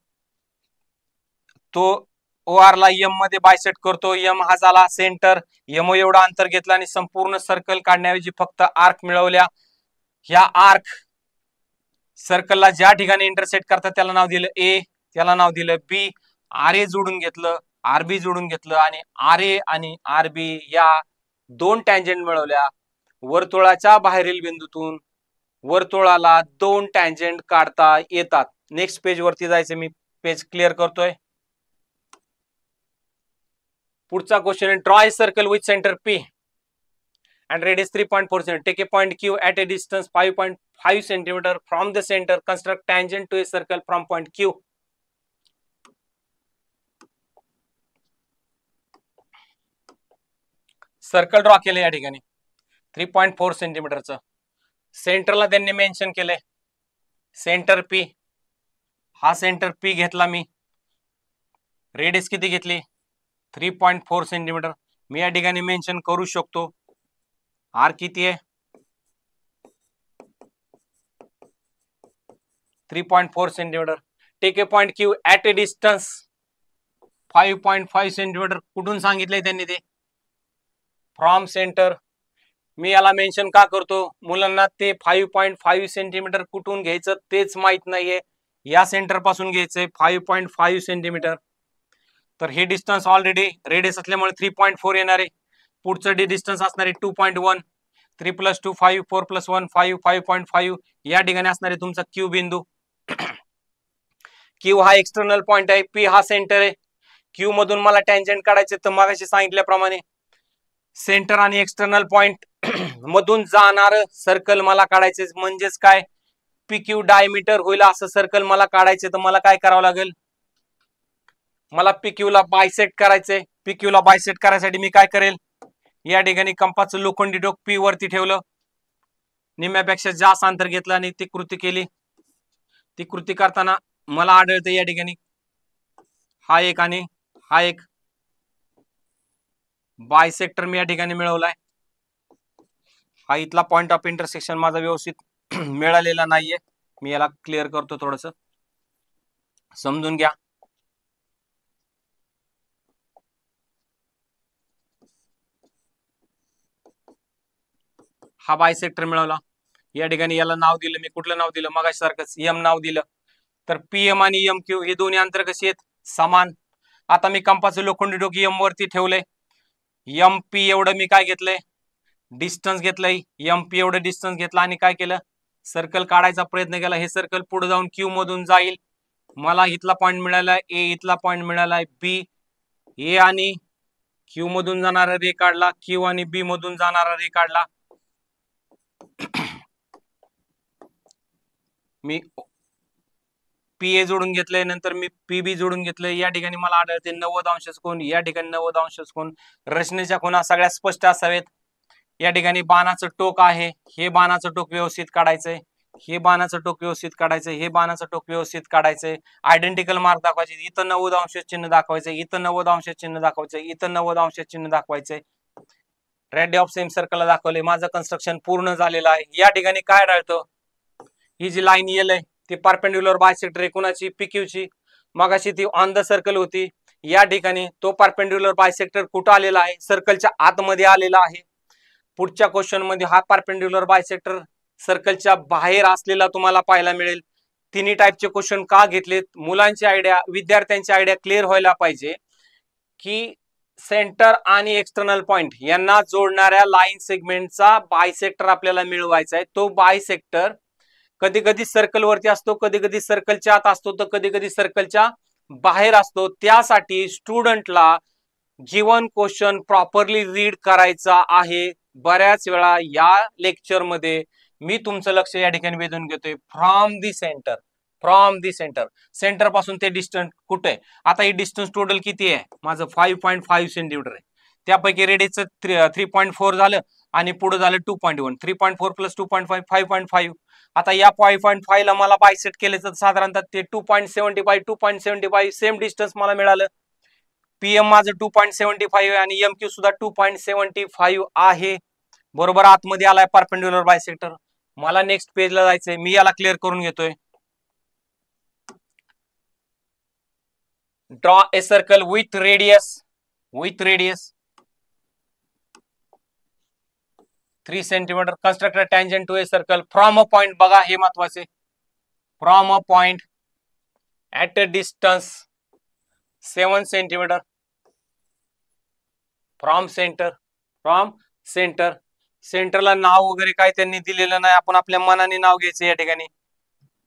[SPEAKER 1] तो ओ आर ला एम मध्ये बायसेक्ट करतो. एम हा झाला सेंटर, एम एवढा अंतर घेतला आणि संपूर्ण सर्कल काढण्याऐवजी फक्त आर्क मिळवल्या. ह्या आर्क सर्कलला ज्या ठिकाणी इंटरसेक्ट करतात त्याला नाव दिलं ए, त्याला नाव दिलं बी. आर ए जोडून घेतलं, आर बी जोडून घेतलं आणि आर ए आणि आर बी या 2 टँजेंट मिळवल्या. वर्तुळाच्या बाहेरील बिंदूतून वर्तुळाला 2 टँजेंट काढता येतात. नेक्स्ट पेज वरती जायचं, मी पेज क्लिअर करतोय. पुढचा क्वेश्चन आहे, draw a circle with centre P and radius 3.4 cm. Take a point Q at a distance 5.5 cm from the center. Construct tangent to a circle from point Q. Circle draw केले या ठिकाणी 3.4 सेंटीमीटरचं. सेंटरला त्यांनी मेन्शन केलंय सेंटर पी. हा सेंटर पी घेतला मी, रेडियस किती घेतली 3.4 सेंटीमीटर. मी या ठिकाणी मेन्शन करू शकतो आर किती आहे 3.4 centimetre. Take a point Q at a distance 5.5 centimetre कुठून सांगितलंय त्यांनी ते? From centre. मी याला मेन्शन का करतो? मुलांना ते 5.5 सेंटीमीटर कुठून घ्यायचं तेच माहित नाहीये. या सेंटर पासून घ्यायचंय 5.5 सेंटीमीटर. तर हे डिस्टन्स ऑलरेडी रेडियस असल्यामुळे 3.4 येणार आहे. पुढचं डिस्टन्स असणार आहे 2.1. 3 + 2 5, 4 + 1 5, 5.5. या ठिकाणी असणार आहे तुमचा क्यू बिंदू. क्यू हा एक्सटर्नल पॉइंट आहे, पी हा सेंटर आहे. क्यू मधून मला टँजंट काढायचे, तर मगाशी सांगितल्याप्रमाणे सेंटर आणि एक्सटर्नल पॉइंट मधून जाणार सर्कल मला काढायचे. म्हणजेच काय, पी क्यू डायमीटर होईल असं सर्कल मला काढायचे. तर मला काय करावं लागेल? मला पी क्यू ला बायसेक्ट करायचंय. पी क्यू ला बायसेक्ट करायसाठी मी काय करेल? या ठिकाणी कंपासचं लोखंडी टोक पी वरती ठेवलं, निम्म्यापेक्षा जास्त अंतर घेतलं आणि ती कृती केली. ती कृती करताना मला आढळतं या ठिकाणी हा एक आणि हा एक बायसेक्टर मी या ठिकाणी मिळवलाय. हा इथला पॉइंट ऑफ इंटरसेक्शन माझा व्यवस्थित मिळालेला नाहीये. मी याला क्लिअर करतो, थोडस समजून घ्या. हा बायसेक्टर मिळवला. या ठिकाणी याला नाव दिलं मी. कुठलं नाव दिलं? मगाशी सारखंच एम नाव दिलं. तर पीएम आणि एम क्यू हे दोन्ही अंतर कशी आहेत? समान. आता मी कंपासचं लोखंडी टोक एम वरती ठेवलंय. एम पी एवढं मी काय घेतलंय? डिस्टन्स घेतलंय. एम पी एवढं डिस्टन्स घेतलं आणि काय केलं? सर्कल काढायचा प्रयत्न केला. हे सर्कल पुढे जाऊन क्यू मधून जाईल. मला इथला पॉइंट मिळालाय ए, इथला पॉइंट मिळालाय बी. ए आणि क्यू मधून जाणारा रे काढला, क्यू आणि बी मधून जाणारा रे काढला. मी पी ए जोडून घेतलंय, नंतर मी पी बी जोडून घेतलंय. या ठिकाणी मला आढळते 90 अंश कोन. या ठिकाणी 90 अंश कोन. रचनेच्या खुणा सगळ्या स्पष्ट असावेत. या ठिकाणी बाणाचं टोक आहे, हे बाणाचं टोक व्यवस्थित काढायचंय. हे बाणाचं टोक व्यवस्थित काढायचंय. हे बाणाचं टोक व्यवस्थित काढायचंय. आयडेंटिकल मार्क दाखवायचे. इथं 90 अंश चिन्ह दाखवायचंय, इथं 90 अंश चिन्ह दाखवायचंय, इथं 90 अंश चिन्ह दाखवायचंय. रेड ऑफ सेम सर्कलला दाखवले. माझं कन्स्ट्रक्शन पूर्ण झालेलं आहे. या ठिकाणी काय आढळतं? ही जी लाईन येल आहे ती परपेंडिक्युलर बायसेक्टर आहे. कुणाची? पीक्यू ची. मगाशी ती ऑन द सर्कल होती. या ठिकाणी तो परपेंडिक्युलर बायसेक्टर कुठं आलेला आहे? सर्कलच्या आतमध्ये आलेला आहे. पुढच्या क्वेश्चन मध्ये हा परपेंडिक्युलर बायसेक्टर सर्कलच्या बाहेर असलेला तुम्हाला पाहायला मिळेल. तिन्ही टाईपचे क्वेश्चन का घेतलेत? मुलांची आयडिया, विद्यार्थ्यांची आयडिया क्लिअर व्हायला पाहिजे की सेंटर आणि एक्सटर्नल पॉइंट यांना जोडणाऱ्या लाईन सेगमेंटचा बायसेक्टर आपल्याला मिळवायचा आहे. तो बायसेक्टर कधी कधी सर्कल वरती असतो, कधी कधी सर्कलच्या आत असतो, तर कधी कधी सर्कलच्या बाहेर असतो. त्यासाठी स्टुडंटला गिवन क्वेश्चन प्रॉपरली रीड करायचा आहे. बऱ्याच वेळा या लेक्चर मध्ये मी तुमचं लक्ष या ठिकाणी वेधून घेतोय. From the centre, from the centre. Centre पासून ते डिस्टन्स कुठे आहे? आता ही डिस्टन्स टोटल किती आहे? माझं 5.5 सेंटीमीटर आहे. त्यापैकी रेडियसचं 3.4 झालं आणि पुढे झालं 2.1. 3.4 + 2.5 5.5. आता या 5.5 ला मला बायसेट केले तर साधारणतः ते 2.75 2.75 सेम डिस्टन्स मला मिळालं. पीएम माझं 2.75 आणि एम क्यू सुद्धा 2.75 आहे. बरोबर आतमध्ये आलाय परपेंडिक्युलर बायसेक्टर. मला नेक्स्ट पेजला जायचंय. मी याला क्लिअर करून घेतोय. Draw a circle with radius 3 centimetre. Construct a tangent to a circle from a point. बघा हे महत्वाचे. From a point at a distance 7 centimetre from centre. सेंटरला नाव वगैरे काय त्यांनी दिलेलं नाही. आपण आपल्या मनाने नाव घ्यायचं. या ठिकाणी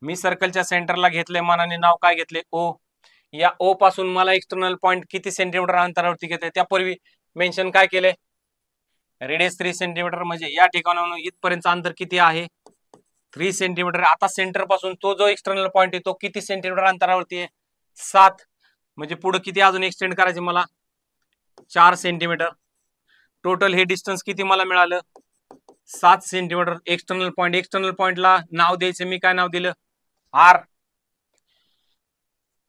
[SPEAKER 1] मी सर्कलच्या सेंटरला घेतलंय मनाने नाव. काय घेतले? ओ. या ओ पासून मला एक्सटर्नल पॉइंट किती सेंटीमीटर अंतरावरती घेते? त्यापूर्वी मेन्शन काय केलंय? Radius 3 centimetre. म्हणजे या ठिकाणाहून इथपर्यंत अंतर किती आहे? 3 सेंटीमीटर. आता सेंटर पासून तो जो एक्सटर्नल पॉइंट आहे तो किती सेंटीमीटर अंतरावरती आहे? 7. म्हणजे पुढे किती अजून एक्सटेंड करायचे मला? 4 सेंटीमीटर. टोटल हे डिस्टन्स किती मला मिळालं? 7 सेंटीमीटर. एक्सटर्नल पॉइंटला नाव द्यायचं. मी काय नाव दिलं? आर.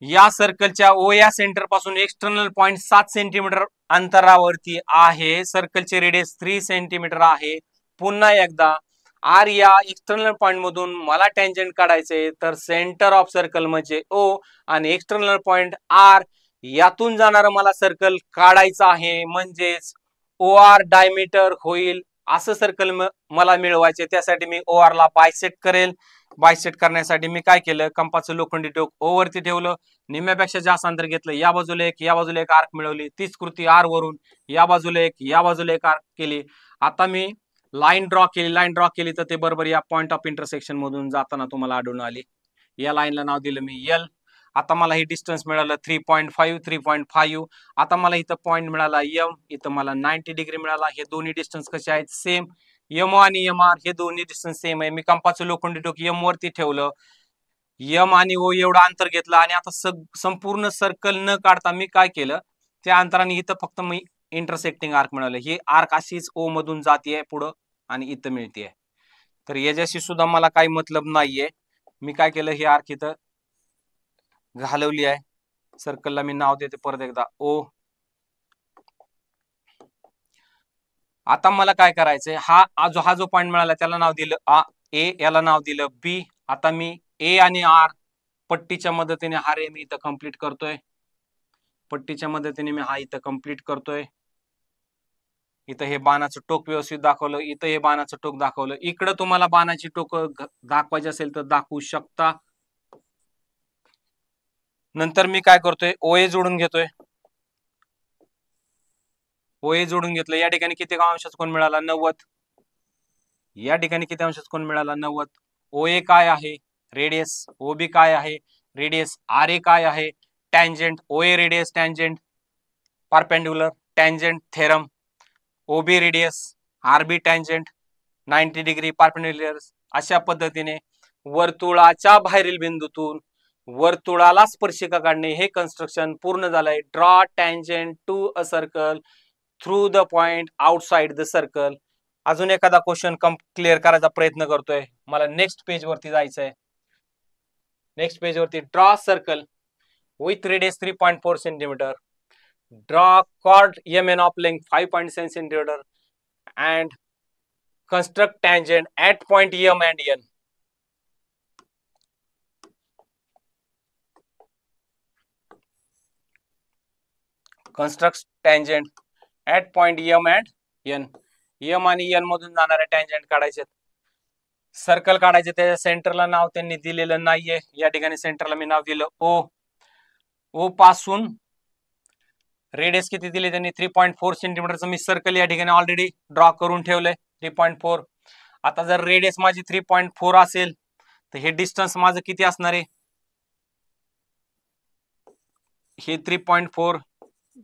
[SPEAKER 1] या सर्कलच्या ओ या सेंटर पासून एक्सटर्नल पॉइंट 7 सेंटीमीटर अंतरावरती आहे. सर्कलचे रेडियस 3 सेंटीमीटर आहे. पुन्हा एकदा आर या एक्सटर्नल पॉइंट मधून मला टँजंट काढायचे, तर सेंटर ऑफ सर्कल म्हणजे ओ आणि एक्सटर्नल पॉइंट आर यातून जाणारं मला सर्कल काढायचं आहे, म्हणजेच ओ आर डायमीटर होईल असं सर्कल मला मिळवायचे. त्यासाठी मी ओ आर ला बायसेट करेल. बायसेट करण्यासाठी मी काय केलं, कंपासचं लोखंडी टोक ओ वरती ठेवलं, निम्म्यापेक्षा जास्त अंतर घेतलं, या बाजूला एक या बाजूला एक आर्क मिळवली, तीच कृती आर वरून या बाजूला एक या बाजूला एक आर्क केली. आता मी लाईन ड्रॉ केली तर ते बरोबर या पॉइंट ऑफ इंटरसेक्शन मधून जाताना तुम्हाला आढळून आली. या लाईनला नाव दिलं मी एल. आता मला हे डिस्टन्स मिळालं 3.5. आता मला इथं पॉइंट मिळाला एम, इथं मला 90 डिग्री मिळाला. हे दोन्ही डिस्टन्स कसे आहेत, सेम. एम आणि एम आर हे दोन्ही डिस्टन्स सेम आहे. मी कंपासचं लोखंडी टोक एम वरती ठेवलं, एम आणि ओ एवढं अंतर घेतलं आणि आता संपूर्ण सर्कल न काढता मी काय केलं, त्या अंतराने इथं फक्त मी इंटरसेक्टिंग आर्क मिळालं. ही आर्क अशीच ओ मधून जातीये पुढं आणि इथं मिळतीये. तर याच्याशी सुद्धा मला काही मतलब नाहीये. मी काय केलं, ही आर्क इथं घालवली आहे. सर्कलला मी नाव देते परत एकदा ओ. आता मला काय करायचंय, हा जो पॉइंट मिळाला त्याला नाव दिलं ए, याला नाव दिलं बी. आता मी ए आणि आर पट्टीच्या मदतीने हा रे मी इथं कंप्लीट करतोय. पट्टीच्या मदतीने मी हा इथं कंप्लीट करतोय. इथं हे बाणाचं टोक व्यवस्थित दाखवलं, इथं हे बाणाचं टोक दाखवलं. इकडं तुम्हाला बाणाची टोक दाखवायची असेल तर दाखवू शकता. नंतर मी काय करतोय, ओए जोडून घेतोय. ओए जोडून घेतलं. या ठिकाणी किती अंशाचा कोन मिळाला, 90. या ठिकाणी किती अंशाचा कोन मिळाला, 90. ओए काय आहे, रेडियस. ओबी काय आहे, रेडियस. आर ए काय आहे, tangent. OA radius, tangent perpendicular, tangent theorem. OB radius, RB tangent 90 degree perpendicular. अशा पद्धतीने वर्तुळाच्या बाहेरील बिंदूतून वर्तुळाला स्पर्शिका काढणे हे कन्स्ट्रक्शन पूर्ण झालंय. Draw tangent to a circle through the point outside the circle. अजून एखादा क्वेश्चन क्लिअर करायचा प्रयत्न करतोय. मला नेक्स्ट पेज वरती जायचंय. नेक्स्ट पेज वरती draw circle with radius 3.4 centimetre. Draw chord MN of length 5.7 centimeter and construct tangent at point M and N. Construct tangent at point M and N. M आणि N मधून जाणारे टँजेंट काढायचे. सर्कल काढायचे. त्याच्या सेंटरला नाव त्यांनी दिलेलं नाहीये. या ठिकाणी सेंटरला मी नाव दिलं ओ. ओ पासून रेडियस किती दिले त्यांनी, 3.4 सेंटीमीटरचं मी सर्कल या ठिकाणी ऑलरेडी ड्रॉ करून ठेवलंय 3.4. आता जर रेडियस माझी 3.4 असेल तर हे डिस्टन्स माझं किती असणार आहे, हे 3.4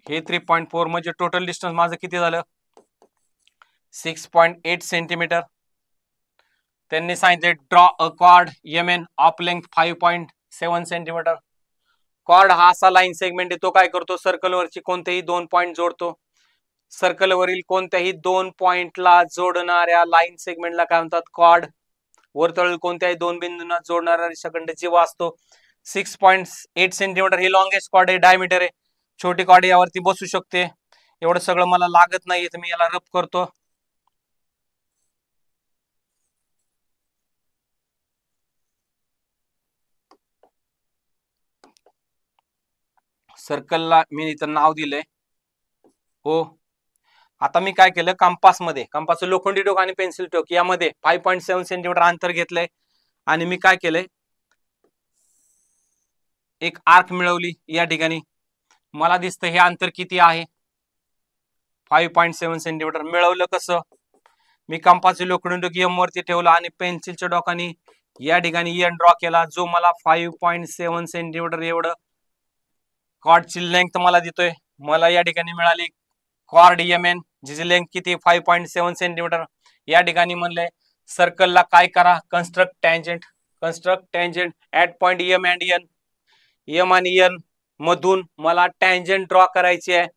[SPEAKER 1] हे 3.4 म्हणजे टोटल डिस्टन्स माझं किती झालं, 6.8 सेंटीमीटर. त्यांनी सांगितले draw a chord MN of length 5.7 centimetre. Chord हा असा लाईन सेगमेंट आहे, तो काय करतो, सर्कलवरची कोणतेही 2 पॉइंट जोडतो. सर्कलवरील कोणत्याही 2 पॉइंटला जोडणाऱ्या लाईन सेगमेंटला काय म्हणतात, कॉर्ड. वर्तुळातील कोणत्याही 2 बिंदूंना जोडणारा रेषाखंड जीवा असतो. 6.8 सेंटीमीटर ही लॉंगेस्ट कॉर्ड आहे, डायमीटर आहे. छोटी कॉर्ड यावरती बसू शकते. एवढं सगळं मला लागत नाहीये तर मी याला रफ करतो. सर्कलला मी इथं नाव दिलंय हो. आता मी काय केलं, कंपासचं लोखंडी टोक आणि पेन्सिल टोक यामध्ये 5.7 सेंटीमीटर अंतर घेतलंय आणि मी काय केलंय, एक आर्क मिळवली. या ठिकाणी मला दिसतं हे अंतर किती आहे, 5.7 सेंटीमीटर. मिळवलं कसं, मी कंपासचं लोखंडी टोक एम वरती ठेवलं आणि पेन्सिलच्या डोकाने या ठिकाणी एन ड्रॉ केला, जो मला 5.7 सेंटीमीटर एवढं कॉर्डची लेंथ मला देतोय. मला या ठिकाणी मिळाली कॉर्ड MN जिची लेंथ किती, 5.7 सेंटीमीटर. या ठिकाणी म्हणलंय सर्कलला काय करा, construct tangent at point M and N. M आणि N मधून मला टँजेंट ड्रॉ करायची आहे.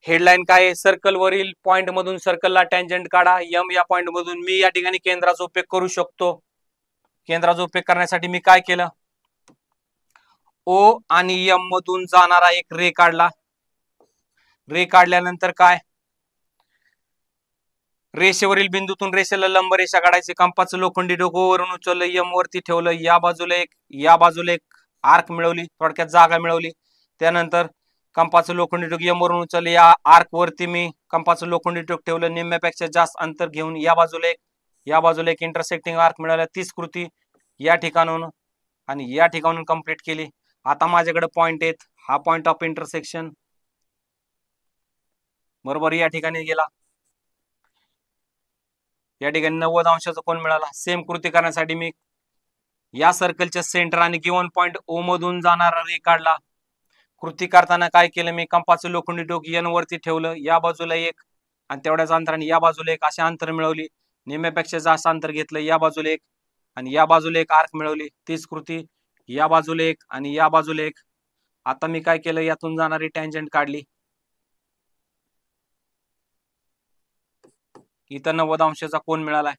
[SPEAKER 1] हेडलाईन काय आहे, सर्कल वरील पॉइंट मधून सर्कलला टँजेंट काढा. M या पॉइंट मधून मी या ठिकाणी केंद्राचा उपयोग करू शकतो. केंद्राचा उपयोग करण्यासाठी मी काय केलं, O आणि M मधून जाणारा एक रे काढला. रे काढल्यानंतर काय, रेषेवरील बिंदूतून रेषेला लंब रेषा काढायची. कंपासचं लोखंडी टोक वरून उचललं, M वरती ठेवलं, या बाजूला एक आर्क मिळवली, थोडक्यात जागा मिळवली. त्यानंतर कंपाचं लोखंडी टोक M वरून उचललं, या आर्क वरती मी कंपाचं लोखंडी टोक ठेवलं, निम्म्यापेक्षा जास्त अंतर घेऊन या बाजूला एक इंटरसेक्टिंग आर्क मिळाला. तीच कृती या ठिकाणाहून आणि या ठिकाणाहून कंप्लीट केली. आता माझ्याकडे पॉइंट आहेत, हा पॉइंट ऑफ इंटरसेक्शन बरोबर या ठिकाणी गेला. या ठिकाणी 90 अंशाचा कोन मिळाला. सेम कृती करण्यासाठी मी या सर्कलच्या सेंटर आणि गिवन पॉइंट O मधून जाणारा रे काढला. कृती करताना काय केलं, मी कंपाचं लोखंडी टोक N वरती ठेवलं, या बाजूला एक आणि तेवढ्याच अंतराने या बाजूला एक असे अंतर मिळवली. निम्म्यापेक्षा जास्त अंतर घेतलं, या बाजूला एक आणि या बाजूला एक आर्क मिळवली. तीच कृती या बाजूला एक आणि या बाजूला एक. आता मी काय केलं, यातून जाणारी टँजंट काढली. इथं 90 अंशाचा कोन मिळालाय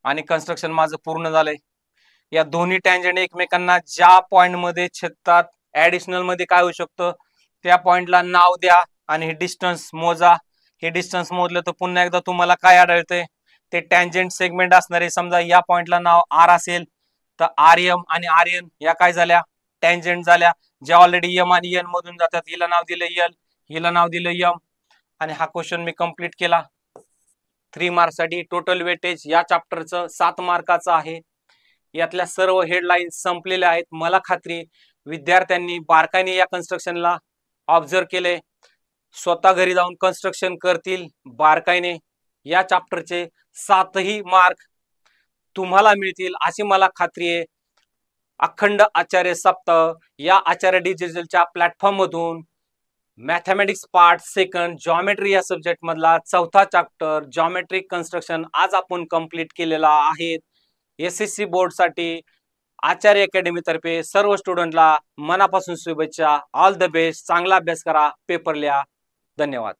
[SPEAKER 1] आणि कन्स्ट्रक्शन माझं पूर्ण झालंय. या दोन्ही टँजंट एकमेकांना ज्या पॉइंट मध्ये छेदतात, ऍडिशनल मध्ये काय होऊ शकतं, त्या पॉइंटला नाव द्या आणि हे डिस्टन्स मोजा. हे डिस्टन्स मोजलं तर पुन्हा एकदा तुम्हाला काय आढळतंय, ते टँजंट सेगमेंट असणारे. समजा या पॉइंटला नाव R असेल तर RM आणि RN या काय झाल्या, टँजंट झाल्या. ज्या ऑलरेडी M आणि N मधून जातात, हिला नाव दिलं L, हिला नाव दिलं M. आणि हा क्वेश्चन मी कंप्लीट केला 3 मार्क्ससाठी. टोटल वेटेज या चॅप्टरचं 7 मार्काचं आहे. यातल्या सर्व हेडलाईन्स संपलेल्या आहेत. मला खात्री विद्यार्थ्यांनी बारकाईने या कन्स्ट्रक्शनला ऑब्झर्व केले, स्वतः घरी जाऊन कन्स्ट्रक्शन करतील बारकाईने. या चॅप्टरचे 7ही मार्क तुम्हाला मिळतील अशी मला खात्री आहे. अखंड आचार्य सप्ताह या आचार्य डिजिटलच्या प्लॅटफॉर्म मधून मॅथमॅटिक्स पार्ट सेकंड जॉमेट्री या सब्जेक्ट मधला 4था चॅप्टर जॉमेट्रिक कन्स्ट्रक्शन आज आपण कंप्लीट केलेला आहे. SSC बोर्ड साठी आचार्य अकॅडमी तर्फे सर्व स्टुडंटला मनापासून शुभेच्छा. All the best. चांगला अभ्यास करा, पेपर लिहा. धन्यवाद.